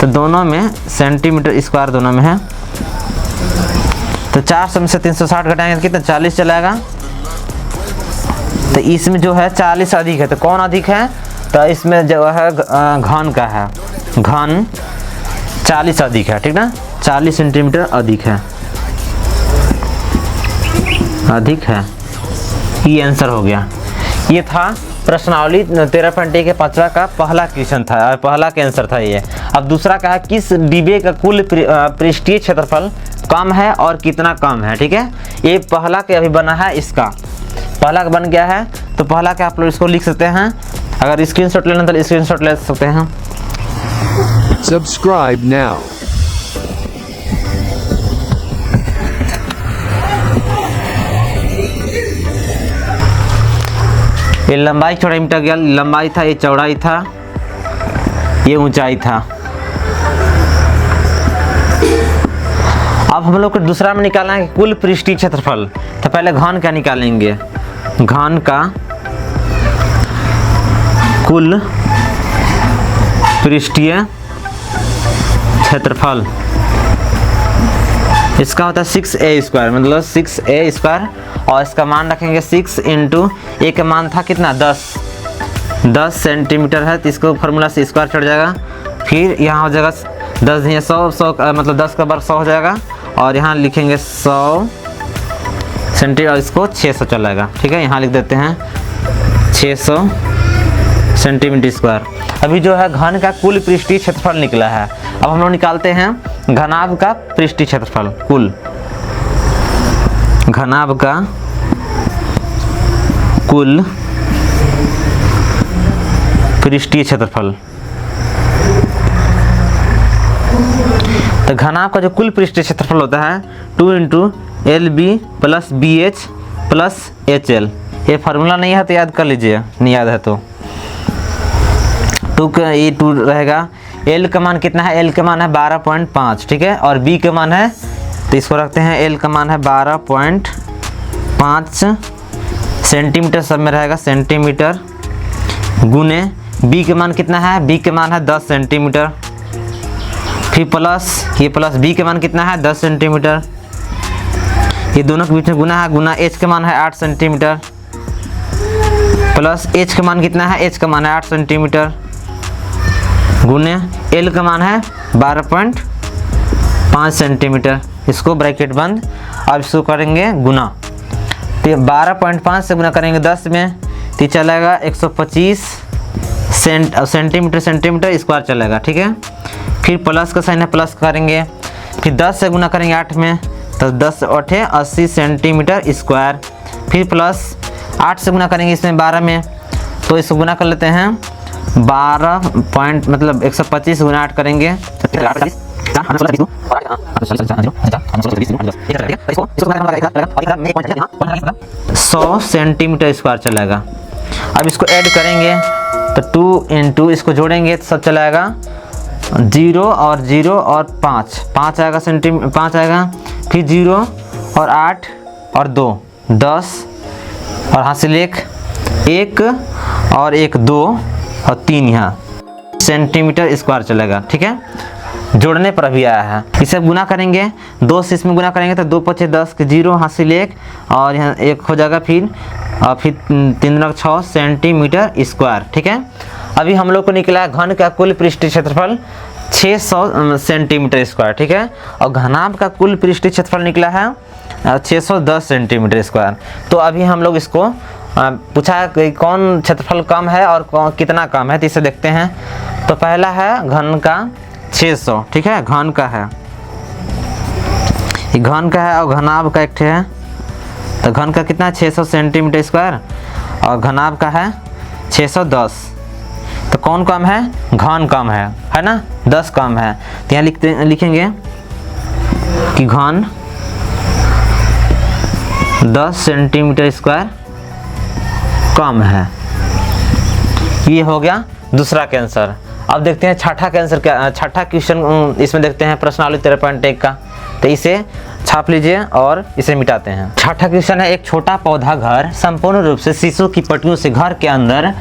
तो दोनों में सेंटीमीटर स्क्वायर दोनों में है, तो 400 में से 360 घटाएंगे तो कितना 40 चलाएगा। तो इसमें जो है 40 अधिक है, तो कौन अधिक है, तो इसमें जो है घन का है, घन 40 अधिक है, ठीक ना, 40 सेंटीमीटर अधिक है। ये आंसर हो गया। ये था प्रश्नावली 13.1 के 5वां का पहला क्वेश्चन था, पहला का आंसर था ये। अब दूसरा का है किस डिब्बे का कुल पृष्ठीय क्षेत्रफल कम है और कितना कम है, ठीक है। ये पहला के अभी बना है, इसका पहला का बन गया है, तो पहला के आप लोग इसको लिख सकते हैं। अगर स्क्रीनशॉट लेना तो स्क्रीनशॉट ले सकते हैं। Subscribe now. ये लंबाई चौड़ाई मिटा गया, लंबाई था, ये चौड़ाई था, ये ऊंचाई था। अब अब हम लोग को दूसरा में निकालना है कुल पृष्ठीय क्षेत्रफल। तो पहले घन का निकालेंगे, घन का कुल पृष्ठीय क्षेत्रफल, इसका होता है 6a², मतलब 6a², और इसका मान रखेंगे 6 इंटू ए का मान था कितना 10 सेंटीमीटर है, तो इसको फार्मूला से स्क्वायर चढ़ जाएगा। फिर यहाँ हो जाएगा 10 है 100 मतलब 10 का वर्ग 100 हो जाएगा, और यहाँ लिखेंगे 100 सेंटीमीटर और इसको 600 चल जाएगा। ठीक है, यहाँ लिख देते हैं 600 सेंटीमीटर स्क्वायर। अभी जो है घन का कुल पृष्ठीय क्षेत्रफल निकला है। अब हम लोग निकालते हैं घनाभ का पृष्ठीय क्षेत्रफल, कुल घनाभ का कुल पृष्ठीय क्षेत्रफल। तो घनाभ का जो कुल पृष्ठीय क्षेत्रफल होता है 2 into LB plus BH plus HL। ये फार्मूला नहीं है तो याद कर लीजिए, नहीं याद है तो 2 का ये 2 रहेगा। L का मान कितना है, L का मान है 12.5, ठीक है, और B का मान है, तो इसको रखते हैं L का मान है 12.5 सेंटीमीटर, सब में रहेगा सेंटीमीटर, गुने B का मान कितना है, B का मान है 10 सेंटीमीटर, फिर प्लस ये प्लस B का मान कितना है 10 सेंटीमीटर, ये दोनों के बीच में गुना है, गुना H का मान है 8 सेंटीमीटर, प्लस H का मान कितना है, H का मान है 8 सेंटीमीटर, गुने L का मान है 12.5 सेंटीमीटर। इसको ब्रैकेट बंद। अब इसको करेंगे गुना, तो 12.5 से गुना करेंगे 10 में, तो चलेगा 125 सेंटीमीटर स्क्वायर चलेगा। ठीक है, फिर प्लस का साइन है, प्लस करेंगे, फिर 10 से गुना करेंगे 8 में, तो 10 8 80 सेंटीमीटर स्क्वायर, फिर प्लस 8 से गुना करेंगे इसमें 12 में, तो इसको गुना कर लेते हैं 12 पॉइंट मतलब 125 गुना 8 करेंगे 100 सेंटीमीटर स्क्वायर चलेगा। अब इसको ऐड करेंगे तो 2 इंटू इसको जोड़ेंगे तो सब चलाएगा 0 और 0 और 5 आएगा सेंटीमीटर, 5 आएगा, फिर 0 और 8 और 2 10 और हासिल 1 और 1 2 और 3 यहाँ सेंटीमीटर स्क्वायर चलेगा। ठीक है, जोड़ने पर भी आया है। इसे गुना करेंगे 2 से इसमें गुना करेंगे तो 2 5 10 के 0 हासिल 1 और यहाँ 1 हो जाएगा, फिर 3 6 सेंटीमीटर स्क्वायर। ठीक है, अभी हम लोग को निकला घन का कुल पृष्ठीय क्षेत्रफल 600 सेंटीमीटर स्क्वायर। ठीक है, और घनाभ का कुल पृष्ठीय क्षेत्रफल निकला है 610 सेंटीमीटर स्क्वायर। तो अभी हम लोग इसको पूछा है कि कौन क्षेत्रफल कम है और कितना कम है, तो इसे देखते हैं। तो पहला है घन का 600, ठीक है, घन का है, ये घन का है, और घनाभ का एक है। तो घन का कितना है 600 सेंटीमीटर स्क्वायर, और घनाभ का है 610। तो कौन कम है, घन कम है ना, 10 कम है। तो यहाँ लिखेंगे कि घन 10 सेंटीमीटर स्क्वायर कम है। ये हो गया दूसरा के आंसर। अब देखते हैं छठा के आंसर क्या, छठा क्वेश्चन इसमें देखते हैं प्रश्नावली 13.1 का। तो इसे छाप लीजिए और इसे मिटाते हैं। छठा क्वेश्चन है, एक छोटा पौधा घर संपूर्ण रूप से शीशों की पट्टियों से घर के अंदर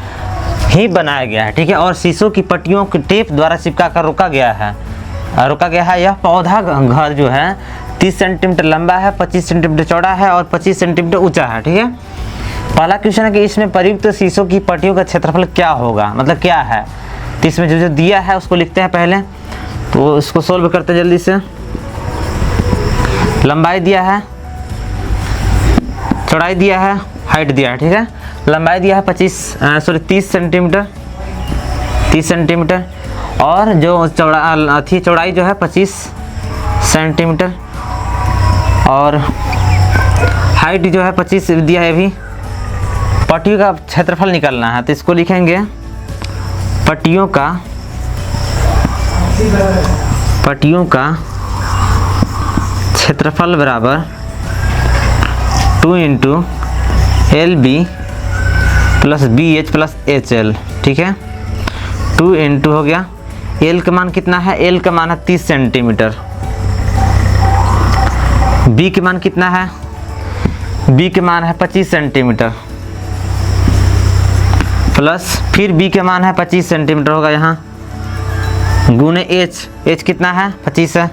ही बनाया गया है। ठीक है, और शीशों की पट्टियों के टेप द्वारा चिपका कर रोका गया है। यह पौधा घर जो है 30 सेंटीमीटर लंबा है, 25 सेंटीमीटर चौड़ा है और 25 सेंटीमीटर ऊंचा है। ठीक है, पहला क्वेश्चन है कि इसमें प्रयुक्त शीशों की पट्टियों का क्षेत्रफल क्या होगा, मतलब क्या है। तो इसमें जो दिया है उसको लिखते हैं पहले, तो इसको सोल्व करते हैं जल्दी से। लंबाई दिया है, चौड़ाई दिया है, हाइट दिया है। ठीक है, लंबाई दिया है 30 सेंटीमीटर और जो चौड़ाई जो है 25 सेंटीमीटर और हाइट जो है 25 दिया है। अभी पट्टियों का क्षेत्रफल निकालना है, तो इसको लिखेंगे पट्टियों का क्षेत्रफल बराबर 2 into LB plus BH plus HL। ठीक है, 2 इंटू हो गया, L का मान कितना है, L का मान है 30 सेंटीमीटर बी के मान कितना है, बी के मान है 25 सेंटीमीटर, प्लस फिर बी के मान है 25 सेंटीमीटर होगा यहाँ, गुने एच कितना है 25 है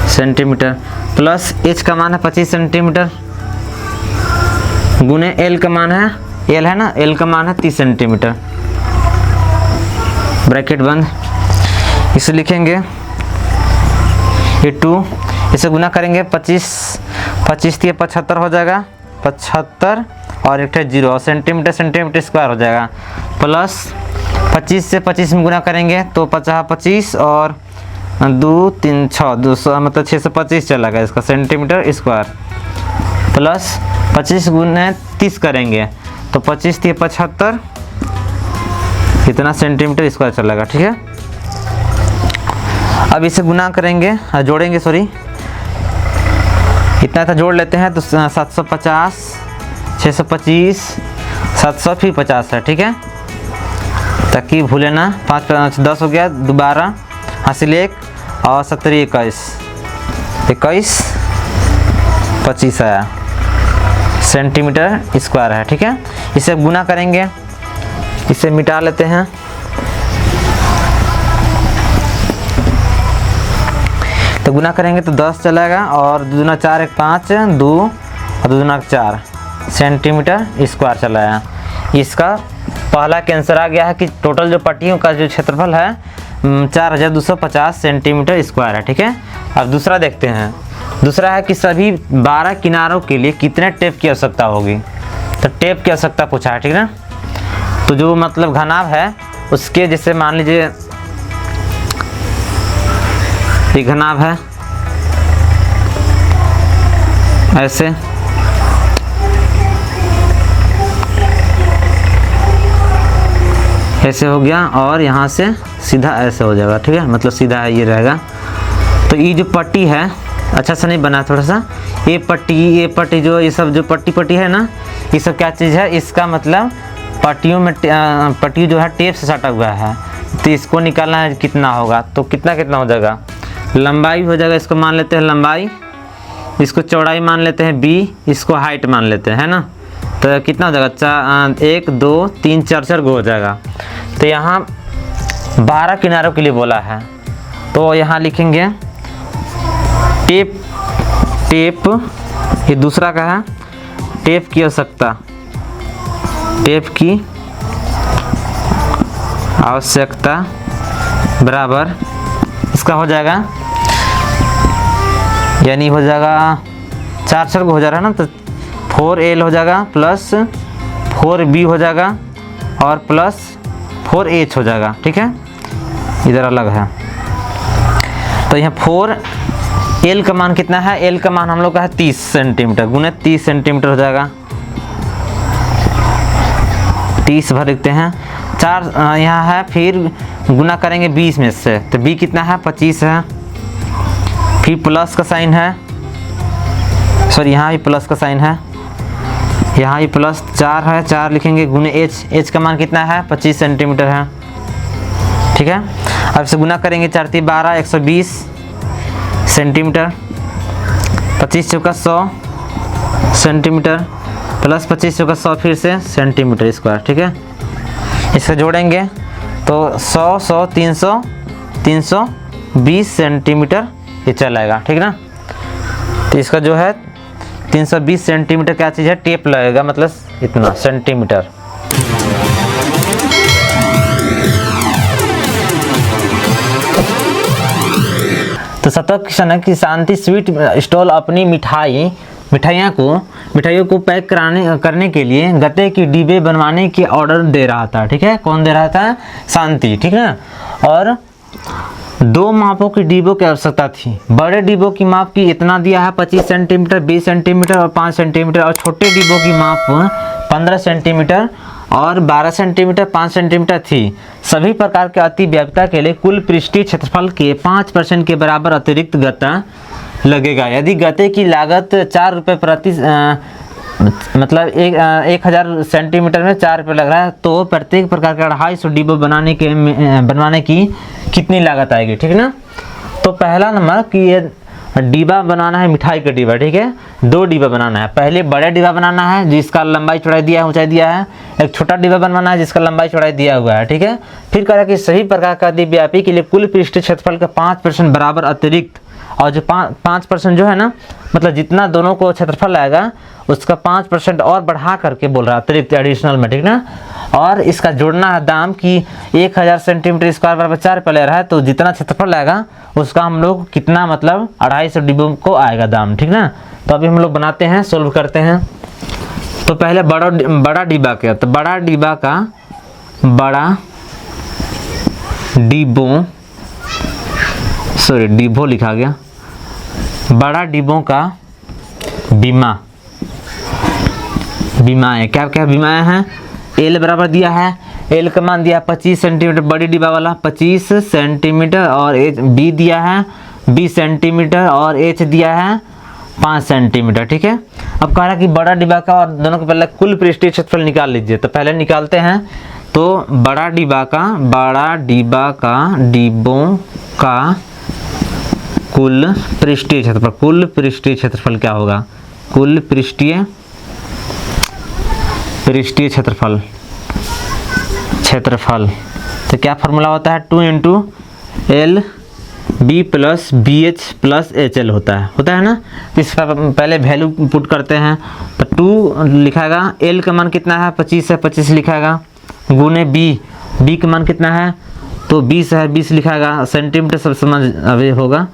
सेंटीमीटर, प्लस एच का मान है 25 सेंटीमीटर, गुने एल का मान है, एल है ना, एल का मान है 30 सेंटीमीटर, ब्रैकेट बंद। इसे लिखेंगे ये 2, इसे गुना करेंगे 25 30 75 हो जाएगा, 75 और एक 0 सेंटीमीटर सेंटीमीटर स्क्वायर हो जाएगा, प्लस 25 से 25 में गुना करेंगे तो 25 और 2 3 6 200 मतलब 625 चलेगा इसका सेंटीमीटर स्क्वायर, प्लस 25 गुने 30 करेंगे तो 25 3 75 इतना सेंटीमीटर स्क्वायर चलेगा। ठीक है, अब इसे गुना करेंगे, जोड़ेंगे सॉरी, इतना था जोड़ लेते हैं तो 750 625 700 फिर 50 है। ठीक है, ताकि भूले ना, 5 5 10 हो गया, 12 हासिल 1 और 70 21 25 आया सेंटीमीटर स्क्वायर है। ठीक है, इसे गुना करेंगे, इसे मिटा लेते हैं, तो गुना करेंगे तो 10 चलेगा और 2 दूना 4 1 5 2 और 2 दूना 4 सेंटीमीटर स्क्वायर चला है। इसका पहला के आंसर आ गया है कि टोटल जो पट्टियों का जो क्षेत्रफल है 4250 सेंटीमीटर स्क्वायर है। ठीक है, अब दूसरा देखते हैं। दूसरा है कि सभी 12 किनारों के लिए कितने टेप की आवश्यकता होगी, तो टेप की आवश्यकता पूछा है। ठीक है ना, तो जो मतलब घनाभ है उसके, जैसे मान लीजिए ये घनाभ है ऐसे, ऐसे हो गया और यहाँ से सीधा ऐसे हो जाएगा। ठीक है, मतलब सीधा ये रहेगा। तो ये जो पट्टी है अच्छा सा नहीं बना, थोड़ा सा ये पट्टी जो ये सब जो पट्टी है ना, ये सब क्या चीज़ है, इसका मतलब पट्टियों में पट्टी जो है टेप से सटा हुआ है, तो इसको निकालना है कितना होगा, तो कितना हो जाएगा, लंबाई हो जाएगा, इसको मान लेते हैं लंबाई, इसको चौड़ाई मान लेते हैं b, इसको हाइट मान लेते हैं, है ना, तो कितना हो जाएगा 1 2 3 4 गो हो जाएगा। तो यहाँ 12 किनारों के लिए बोला है, तो यहाँ लिखेंगे टेप ये दूसरा का है, टेप की आवश्यकता बराबर इसका हो जाएगा, यानी हो जाएगा 4 हो जा रहा है ना, तो 4L हो जाएगा प्लस 4B हो जाएगा और प्लस 4H हो जाएगा। ठीक है, इधर अलग है, तो यहाँ 4L का मान कितना है, L का मान हम लोग का है 30 सेंटीमीटर, गुने 30 सेंटीमीटर हो जाएगा, 30 भर लिखते हैं, 4 यहाँ है, फिर गुना करेंगे 20 में से, तो B कितना है 25 है, फिर प्लस का साइन है, सॉरी यहाँ भी प्लस का साइन है, यहाँ भी प्लस 4 है, 4 लिखेंगे, गुने H का मान कितना है 25 सेंटीमीटर है। ठीक है, अब इसे गुना करेंगे 4 3 12 120 सेंटीमीटर, 25 चौका 100 सेंटीमीटर, प्लस 25 चौका 100 फिर से सेंटीमीटर स्क्वायर। ठीक है, इसे जोड़ेंगे तो 100 100 300 320 सेंटीमीटर ये चलेगा। ठीक ना, तो इसका जो है 320 सेंटीमीटर क्या चीज़ है, टेप लगेगा, मतलब इतना सेंटीमीटर। तो 7वां क्वेश्चन है कि शांति स्वीट स्टॉल अपनी मिठाइयों को पैक करने के लिए गत्ते की डिब्बे बनवाने की ऑर्डर दे रहा था। ठीक है, कौन दे रहा था, शांति। ठीक है, और 2 मापों की डिब्बों की आवश्यकता थी। बड़े डिब्बों की माप की इतना दिया है 25 सेंटीमीटर 20 सेंटीमीटर और 5 सेंटीमीटर, और छोटे डिब्बों की माप 15 सेंटीमीटर और 12 सेंटीमीटर 5 सेंटीमीटर थी। सभी प्रकार के अति व्याप्यता के लिए कुल पृष्ठीय क्षेत्रफल के 5% के बराबर अतिरिक्त गत्ता लगेगा। यदि गत्ते की लागत 4 रुपये प्रति मतलब 1000 सेंटीमीटर में 4 रुपये लग रहा है, तो प्रत्येक प्रकार का 250 डिब्बे बनवाने की कितनी लागत आएगी। ठीक है ना, तो पहला नंबर कि ये डिब्बा बनाना है मिठाई का डिब्बा, ठीक है। 2 डिब्बा बनाना है। पहले बड़ा डिब्बा बनाना है जिसका लंबाई चौड़ाई दिया है, ऊंचाई दिया है। एक छोटा डिब्बा बनवाना है जिसका लंबाई चौड़ाई दिया हुआ है, ठीक है। फिर कह रहा है कि सही प्रकार का द्विव्यापी के लिए कुल पृष्ठीय क्षेत्रफल का 5% बराबर अतिरिक्त, और जो 5% जो है ना, मतलब जितना दोनों को क्षेत्रफल आएगा उसका 5% और बढ़ा करके बोल रहा है अतिरिक्त, एडिशनल में, ठीक ना। और इसका जोड़ना है दाम की 1000 सेंटीमीटर स्क्वायर बराबर 4 रुपये ले रहा है, तो जितना क्षेत्रफल आएगा उसका हम लोग कितना, मतलब 250 डिब्बों को आएगा दाम, ठीक ना। तो अभी हम लोग बनाते हैं, सोल्व करते हैं। तो पहले बड़ा डिब्बा क्या, तो बड़ा डिब्बा का डिब्बों लिखा गया। बड़ा डिब्बों का बीमाएं क्या क्या बीमाएं हैं। एल बराबर दिया है, एल का मान दिया 25 सेंटीमीटर बड़ी डिब्बा वाला 25 सेंटीमीटर, और एच बी दिया है 20 सेंटीमीटर, और एच दिया है 5 सेंटीमीटर, ठीक है। अब कह रहा है कि बड़ा डिब्बा का और दोनों के पहले कुल पृष्ठीय क्षेत्रफल निकाल लीजिए। तो पहले निकालते हैं। तो बड़ा डिब्बों का कुल पृष्ठीय क्षेत्रफल क्या होगा, कुल पृष्ठीय क्षेत्रफल। तो क्या फॉर्मूला होता है, 2 × L B plus B H plus H L होता है ना। इसका पहले वैल्यू पुट करते हैं। तो 2 लिखाएगा, एल का मान कितना है 25 है, 25 लिखाएगा, गुने बी का मान कितना है, तो 20 है, 20 लिखाएगा, सेंटीमीटर सब समझ अभी होगा,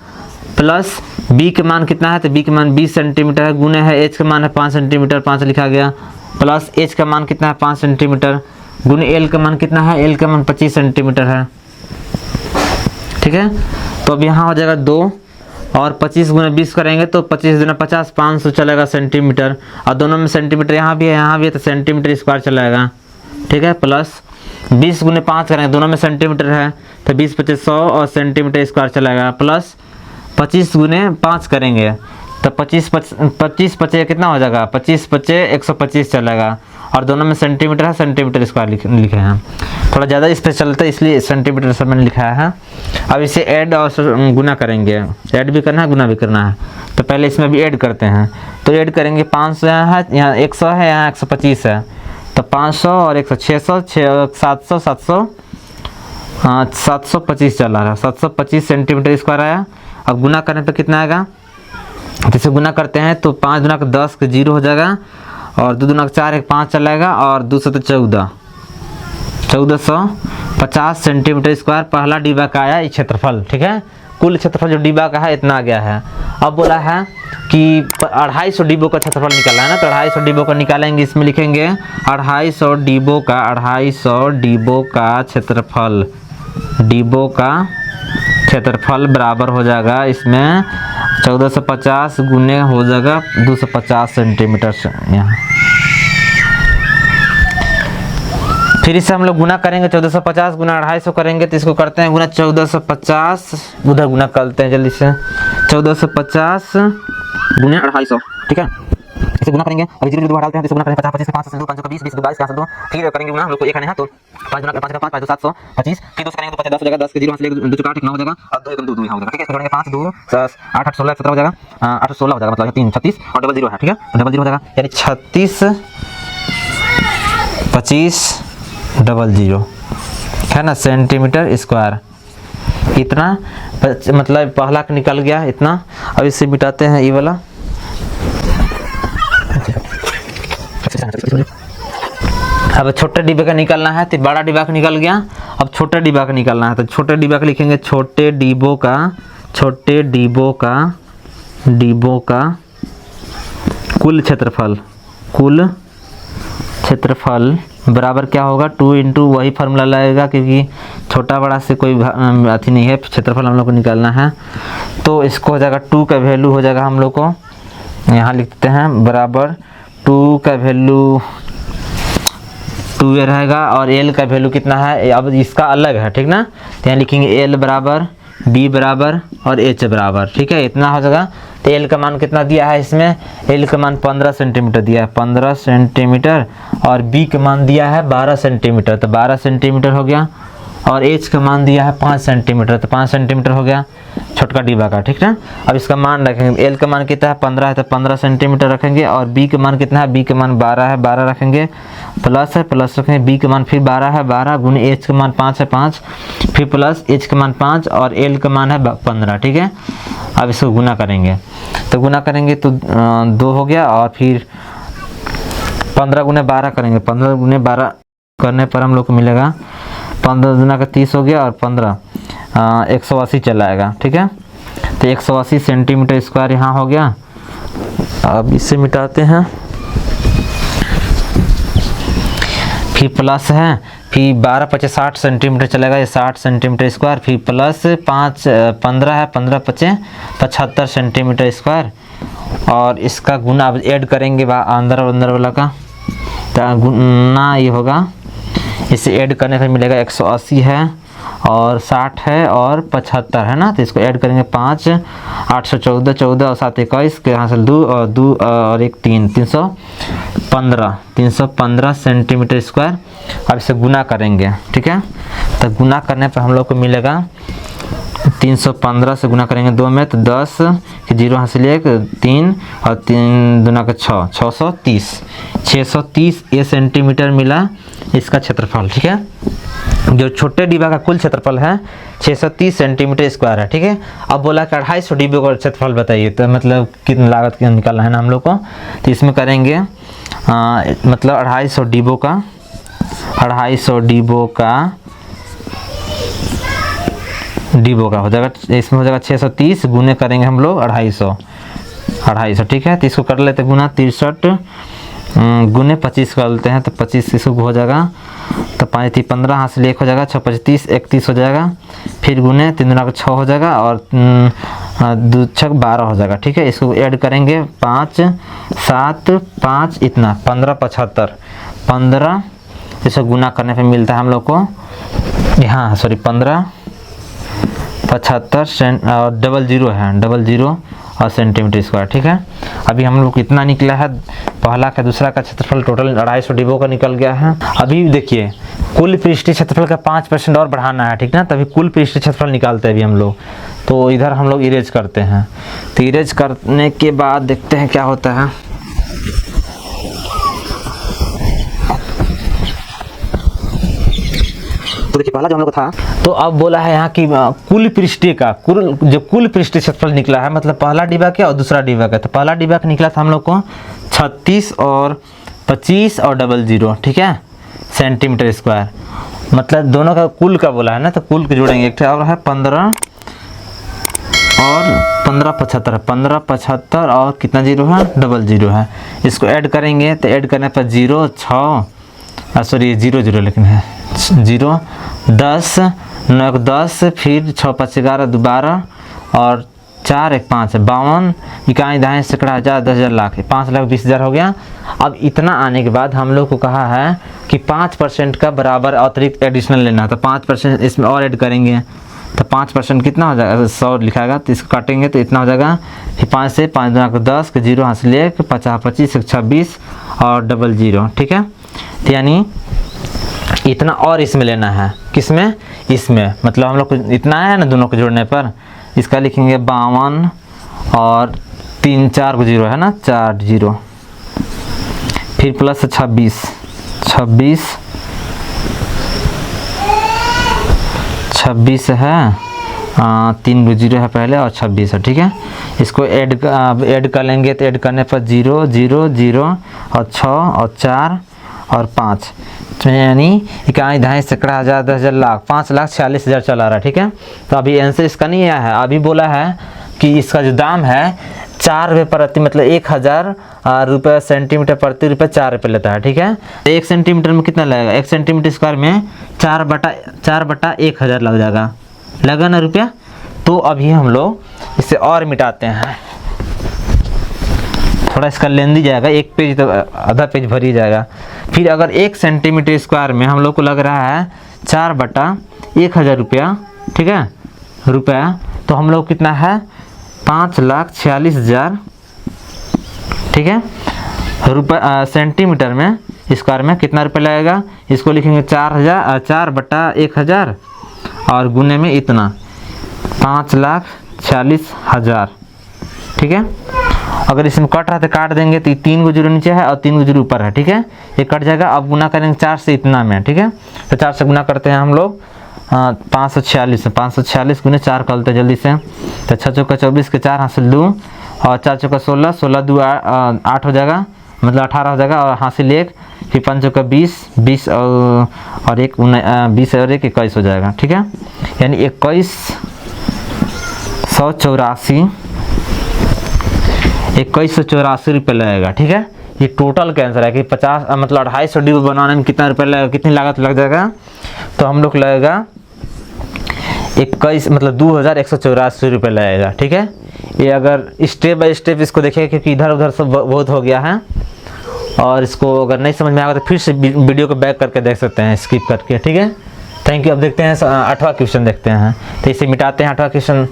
प्लस बी का मान कितना है, तो बी का मान 20 सेंटीमीटर है, गुने है एच का मान है 5 सेंटीमीटर, 5 लिखा गया, प्लस एच का मान कितना है 5 सेंटीमीटर, गुने एल का मान कितना है, एल का मान 25 सेंटीमीटर है, ठीक है। तो अब यहाँ हो जाएगा 2 और 25 गुना 20 करेंगे तो 25 गुना 50 500 चलेगा सेंटीमीटर, और दोनों में सेंटीमीटर यहाँ भी है तो सेंटीमीटर स्क्वायर चलेगा, ठीक है। प्लस 20 गुने 5 करेंगे, दोनों में सेंटीमीटर है तो 20 × 5 100 और सेंटीमीटर स्क्वायर चलेगा, प्लस 25 गुने 5 करेंगे तो 25 × 5 कितना हो जाएगा, 25 × 5 125 चलेगा, और दोनों में सेंटीमीटर है, सेंटीमीटर स्क्वायर लिखे हैं। थोड़ा ज़्यादा इस पर चलता है इसलिए सेंटीमीटर सब मैंने लिखाया है। अब इसे ऐड और गुना करेंगे, ऐड भी करना है गुना भी करना है। तो पहले इसमें भी ऐड करते हैं। तो ऐड करेंगे 500 है, यहाँ 100 है, यहाँ 125 है, तो 500 और 100 600 700 725 चला रहा है, 725 सेंटीमीटर स्क्वायर आया। अब गुना करने पे कितना आएगा, जैसे गुना करते हैं तो 5 गुना 10 का 0 हो जाएगा, और 2 गुना 4 1 5 चलेगा, और 2 से तो 1450 सेंटीमीटर स्क्वायर पहला डिब्बा का आया क्षेत्रफल, ठीक है। कुल क्षेत्रफल जो डिब्बा का है इतना आ गया है। अब बोला है कि 250 डिब्बों का क्षेत्रफल निकालना है ना, तो 250 डिब्बों का निकालेंगे। इसमें लिखेंगे 250 डिब्बों का क्षेत्रफल बराबर हो जाएगा, इसमें 1450 गुने हो जाएगा 250 सेंटीमीटर यहाँ। फिर इसे हम लोग गुना करेंगे, 1450 गुना 250 करेंगे, तो इसको करते हैं गुना 1450, उधर गुना करते हैं जल्दी से, 1450 गुने 250, ठीक है। इसे गुना करेंगे, अभी 0 डालते हैं तो गुना करेंगे 50 25 5 से 2 5 का 20 20 22 5 से 2, फिर करेंगे गुना, हम लोग को एक आने हैं तो 5 गुना 5 का 5 5 तो 725, फिर 2 करेंगे तो 50 10 हो जाएगा, 10 के 0 से लेकर 2 4 8 9 हो जाएगा, और 2 1 2 2 यहाँ हो जाएगा, ठीक है। इसको जोड़ेंगे 5 2 10 8 8 16 17 हो जाएगा, 8 16 हो जाएगा, मतलब 3 36 और डबल 0 है, ठीक है। डबल 0 हो जाएगा यानी 36 25 डबल 0 है ना सेंटीमीटर स्क्वायर। इतना मतलब पहला का निकल गया इतना। अब इससे मिटाते हैं ये वाला, अब छोटे डिब्बे का निकालना है तो बड़ा डिब्बा का निकल गया। अब छोटे डिब्बा का निकालना है तो छोटे डिब्बा का लिखेंगे, छोटे डिब्बों का कुल क्षेत्रफल बराबर क्या होगा, 2 × वही फार्मूला लगेगा क्योंकि छोटा बड़ा से कोई अथी नहीं है, क्षेत्रफल हम लोग को निकालना है। तो इसको हो जाएगा 2 का वैल्यू हो जाएगा, हम लोग को यहाँ लिखते हैं बराबर 2 का वैल्यू 2 रहेगा, और एल का वैल्यू कितना है, अब इसका अलग है, ठीक ना। तो यहाँ लिखेंगे एल बराबर बी बराबर और एच बराबर, ठीक है। इतना हो जाएगा। तो एल का मान कितना दिया है इसमें, एल का मान 15 सेंटीमीटर दिया है, 15 सेंटीमीटर, और बी का मान दिया है 12 सेंटीमीटर, तो 12 सेंटीमीटर हो गया, और एच का मान दिया है 5 सेंटीमीटर, तो 5 सेंटीमीटर हो गया। छोटका डिब्बा का, ठीक ना। अब इसका मान रखेंगे, एल का मान कितना है 15 है तो 15 सेंटीमीटर रखेंगे, और बी का मान कितना है, बी का मान 12 है 12 रखेंगे, प्लस है प्लस रखेंगे, बी का मान फिर 12 है 12 गुने एच का मान 5 है 5, फिर प्लस एच का मान 5 और एल का मान है 15, ठीक है। अब इसको गुना करेंगे, तो गुना करेंगे तो 2 हो गया, और फिर 15 गुने 12 करेंगे, 15 गुने 12 करने पर हम लोग को मिलेगा 15 गुना का 30 हो गया, और 15 180 चला आएगा, ठीक है। तो 180 सेंटीमीटर स्क्वायर यहाँ हो गया। अब इससे मिटाते हैं, फिर प्लस है, फिर 12 पचे 60 सेंटीमीटर चलेगा, ये 60 सेंटीमीटर स्क्वायर, फिर प्लस 15 है 15 पचे 75 सेंटीमीटर स्क्वायर, और इसका गुना अब ऐड करेंगे अंदर वाला का, तो गुना ये होगा, इसे ऐड करने पर मिलेगा 180 है और 60 है और 75 है ना, तो इसको ऐड करेंगे 5 814 14 और 7 21 के यहाँ से 2 और 2 और 1 3 315 सेंटीमीटर स्क्वायर। अब इसे गुना करेंगे, ठीक है। तो गुना करने पर हम लोग को मिलेगा 315 से गुना करेंगे 2 में तो 10 कि 0 यहाँ से ले 3 और 3 दूना का 6 630 ये सेंटीमीटर मिला इसका क्षेत्रफल, ठीक है। जो छोटे डिब्बा का कुल क्षेत्रफल है 630 सेंटीमीटर स्क्वायर है, ठीक है। अब बोला कि 250 डिब्बे का क्षेत्रफल बताइए, तो मतलब कितनी लागत की निकालना है ना हम लोग को, तो इसमें करेंगे मतलब 250 डिब्बों का 250 डिब्बों का हो जाएगा, इसमें हो जाएगा 630 गुने करेंगे हम लोग 250, ठीक है। तो इसको कर लेते गुना 63 गुने 25 कर लेते हैं, तो 25 इसको हो जाएगा, तो 5 3 15 हाथ से 1 हो जाएगा, 6 5 30 31 हो जाएगा, फिर गुने 3 दूना का 6 हो जाएगा और 2 6 12 हो जाएगा, ठीक है। इसको ऐड करेंगे 5 7 5 इतना 15 75 इसको गुना करने पे मिलता है हम लोग को यहाँ 15 75 और 00 है 00 और सेंटीमीटर स्क्वायर, ठीक है। अभी हम लोग इतना निकला है, पहला का दूसरा का क्षेत्रफल टोटल 250 डिब्बों का निकल गया है। अभी देखिए कुल पृष्ठीय क्षेत्रफल का 5% और बढ़ाना है, ठीक ना, तभी कुल पृष्ठीय क्षेत्रफल निकालते हैं अभी हम लोग। तो इधर हम लोग इरेज करते हैं, तो इरेज करने के बाद देखते हैं क्या होता है। तो देखिए पहला जो हम लोग को था, तो अब बोला है यहाँ कि कुल पृष्ठीय का जो कुल पृष्ठीय क्षेत्रफल निकला है, मतलब पहला डिब्बा का और दूसरा डिब्बा का, तो पहला डिब्बा का निकला था हम लोग को 36 और 25 और 00, ठीक है, सेंटीमीटर स्क्वायर, मतलब दोनों का कुल का बोला है ना, तो कुल को जोड़ेंगे, एक और है 15 और 15 75 15 75 और कितना 0 है 00 है, इसको ऐड करेंगे, तो ऐड करने पर 0 6 सॉरी 00 लेकिन है 0 10 9 10 फिर 6 5 11 12 और 4 1 5 52 इकाई दहाई सैकड़ा हज़ार 10,000 लाख 5,20,000 हो गया। अब इतना आने के बाद हम लोग को कहा है कि 5% का बराबर अतिरिक्त एडिशनल लेना है, तो 5% इसमें और ऐड करेंगे, तो 5% कितना हो जाएगा 100 लिखाएगा, तो इसको काटेंगे तो इतना हो जाएगा, फिर 5 से 5 दूना 10 के 0 हासिल ले 50 25 26 और 00, ठीक है। तो यानी इतना और इसमें लेना है, किसमें इसमें, मतलब हम लोग को इतना है ना दोनों को जोड़ने पर, इसका लिखेंगे 52 और 3 4 को 0 है ना 4 0, फिर प्लस 26 है 3 को 0 है पहले और 26 है, ठीक है। इसको ऐड कर लेंगे, तो ऐड करने पर 0 0 0 और 6 और 4 और 5, यानी इकाई दहाई सैकड़ा हज़ार 10,000 लाख 5,46,000 चला रहा है, ठीक है। तो अभी आंसर इसका नहीं आया है, अभी बोला है कि इसका जो दाम है 4 रुपये प्रति, मतलब 1,000 रुपये सेंटीमीटर प्रति रुपये 4 रुपये लेता है, ठीक है। 1 सेंटीमीटर में कितना लगेगा, 1 सेंटीमीटर स्क्वायर में 4 बटा 1,000 लग जाएगा, लगा ना रुपया। तो अभी हम लोग इसे और मिटाते हैं, थोड़ा इसका लेंदी जाएगा, एक पेज तो आधा पेज भर ही जाएगा। फिर अगर 1 सेंटीमीटर स्क्वायर में हम लोग को लग रहा है 4 बटा 1,000 रुपया, ठीक है रुपया, तो हम लोग कितना है 5,46,000, ठीक है रुपया। सेंटीमीटर में स्क्वायर में कितना रुपया लगेगा, इसको लिखेंगे 4 बटा 1,000 और गुने में इतना 5,46,000 46,000, ठीक है। अगर इसमें कट रहा है तो काट देंगे, तो 3 को जीरो नीचे है और 3 को जीरो ऊपर है, ठीक है, ये कट जाएगा। अब गुना करेंगे 4 से इतना में, ठीक है, तो 4 से गुना करते हैं हम लोग 546 है, 546 गुने 4 करते हैं जल्दी से, तो 6 चौका 24 के 4 हासिल 2 और 4 चौका 16, 16 2 8 हो जाएगा, मतलब 18 हो जाएगा और हासिल 1, फिर 5 चौका 20, 20 और 1 20 और 1 21 हो जाएगा, ठीक है, यानी 2184 रुपये लगेगा, ठीक है। ये टोटल का आंसर है कि 50 मतलब 250 डिब्बा बनाने में कितना रुपये लगेगा, कितनी लागत लग जाएगा, तो हम लोग लगेगा 2184 रुपये लगेगा, ठीक है। ये अगर स्टेप बाय स्टेप इसको देखिए, क्योंकि इधर उधर सब बहुत हो गया है, और इसको अगर नहीं समझ में आएगा तो फिर से वीडियो को बैक करके देख सकते हैं, स्किप करके, ठीक है। Thank you. अब देखते हैं 8वां क्वेश्चन देखते हैं, तो इसे मिटाते हैं 8वां क्वेश्चन।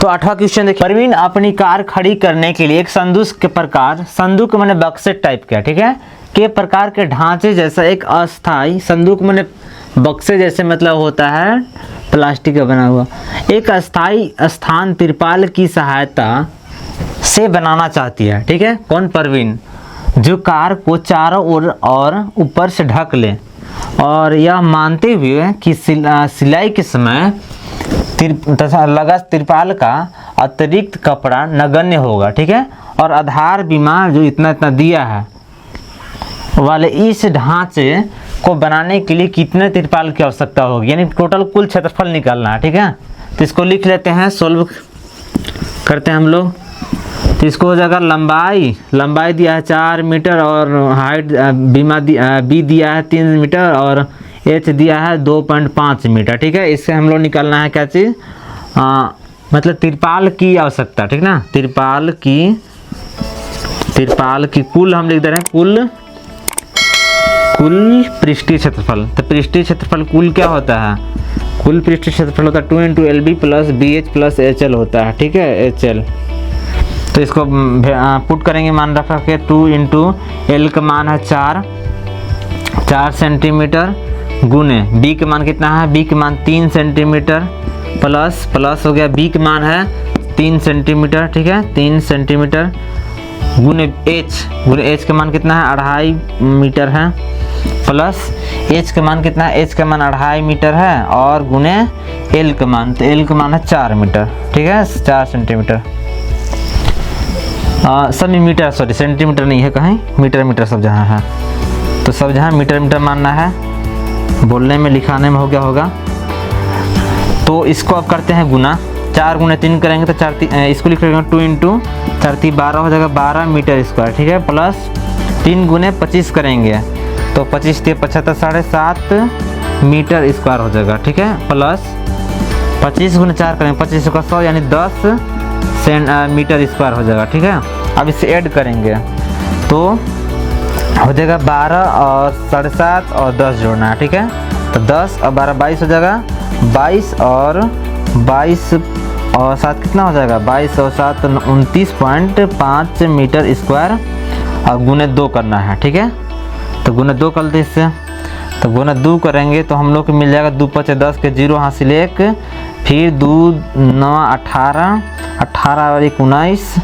तो 8वां क्वेश्चन देखिए, परवीन अपनी कार खड़ी करने के लिए एक संदूक के प्रकार, संदूक माने बक्से टाइप का, ठीक है, के प्रकार के ढांचे जैसा एक अस्थाई संदूक माने बक्से जैसे मतलब होता है प्लास्टिक का बना हुआ, एक अस्थाई स्थान तिरपाल की सहायता से बनाना चाहती है, ठीक है। कौन? परवीन, जो कार को चारों ओर और ऊपर से ढक ले, और यह मानते हुए कि सिलाई के समय तथा लगा तिरपाल का अतिरिक्त कपड़ा नगण्य होगा, ठीक है, और आधार बीमा जो इतना इतना दिया है वाले इस ढांचे को बनाने के लिए कितने तिरपाल की आवश्यकता होगी, यानी टोटल कुल क्षेत्रफल निकालना है, ठीक है। तो इसको लिख लेते हैं, सोल्व करते हैं हम लोग। तो इसको हो जाएगा लंबाई दिया है 4 मीटर और हाइट बीमा बी दिया है 3 मीटर और एच दिया है 2.5 मीटर, ठीक है। इससे हम लोग निकालना है क्या चीज़, मतलब तिरपाल की आवश्यकता, ठीक ना। तिरपाल की कुल हम लिख दे रहे हैं, कुल पृष्ठीय क्षेत्रफल। तो पृष्ठीय क्षेत्रफल कुल क्या होता है, कुल पृष्ठीय क्षेत्रफल होता है 2 × LB + BH + HL होता है, ठीक है, HL। तो इसको पुट करेंगे, मान रखा के 2 × L का मान है 4 सेंटीमीटर गुने B के मान कितना है, B के मान 3 सेंटीमीटर प्लस हो गया B के मान है 3 सेंटीमीटर, ठीक है, 3 सेंटीमीटर गुने H के मान कितना है 2.5 मीटर है, प्लस H का मान कितना है, H का मान 2.5 मीटर है, और गुने L का मान, तो L का मान है 4 मीटर, ठीक है, 4 सेंटीमीटर। सब मीटर, सॉरी सेंटीमीटर नहीं है, कहीं मीटर सब जहाँ है, तो सब जहाँ मीटर मानना है, बोलने में लिखाने में हो गया होगा। तो इसको अब करते हैं गुना, 4 × 3 करेंगे तो 4 इसको लिख लेंगे 2 × 4 × 12 हो जाएगा 12 मीटर स्क्वायर, ठीक है, प्लस 3 × 25 करेंगे तो 25 × 75 7.5 मीटर स्क्वायर हो जाएगा, ठीक है, प्लस 25 × 4 करेंगे 25 का 100 यानी 10 मीटर स्क्वायर हो जाएगा, ठीक है। अब इसे ऐड करेंगे तो हो जाएगा 12 और 7.5 और 10 जोड़ना है, ठीक है, तो 10 और 12 22 हो जाएगा, 22 और 7 कितना हो जाएगा, 22 और 7 29.5 मीटर स्क्वायर, और गुने 2 करना है, ठीक है। तो गुने 2 कर दे इससे, तो गुने 2 करेंगे तो हम लोग को मिल जाएगा 2 × 5 = 10 के 0 हासिल 1, फिर 2 × 9 = 18 और 1 19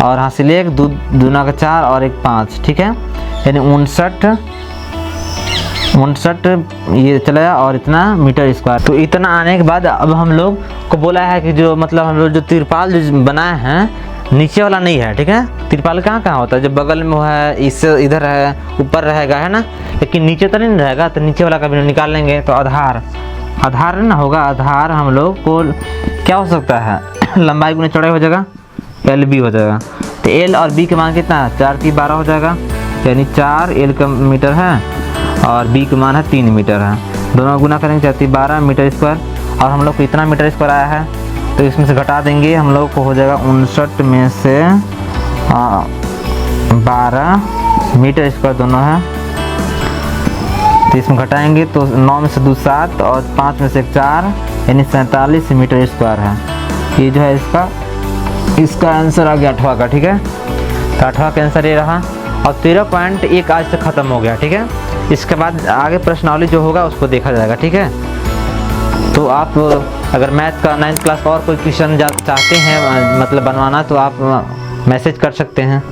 और हासिल 1 2 × 9 = 4 और 1 5, ठीक है, यानी 59 ये चला और इतना मीटर स्क्वायर। तो इतना आने के बाद अब हम लोग को बोला है कि जो मतलब हम लोग जो तिरपाल जो बनाए हैं नीचे वाला नहीं है, ठीक है। तिरपाल कहाँ होता है, जो बगल में है, इससे इधर है, ऊपर रहेगा, है ना, लेकिन नीचे तो नहीं रहेगा, तो नीचे वाला का भी निकाल लेंगे। तो आधार ना होगा, आधार हम लोग को क्या हो सकता है लंबाई गुने चौड़ाई हो जाएगा, LB हो जाएगा। तो L और B के मान कितना है 4 × 12 हो जाएगा, यानी 4 L का मीटर है और B का मान है 3 मीटर है, दोनों गुना करेंगे 4 × 12 मीटर स्क्वायर, और हम लोग को इतना मीटर स्क्वायर आया है, तो इसमें से घटा देंगे, हम लोग को हो जाएगा 59 में से 12 मीटर स्क्वायर दोनों है, तो इसमें घटाएंगे तो 9 में से 2 7 और 5 में से 1 4 यानी 47 मीटर स्क्वायर है। ये जो है इसका आंसर आ गया 8वां का, ठीक है। तो 8वां का आंसर ये रहा। और 13.1 आज तक ख़त्म हो गया, ठीक है। इसके बाद आगे प्रश्नावली जो होगा उसको देखा जाएगा, ठीक है। तो आप अगर मैथ का 9th क्लास का और कोई क्वेश्चन चाहते हैं मतलब बनवाना, तो आप मैसेज कर सकते हैं।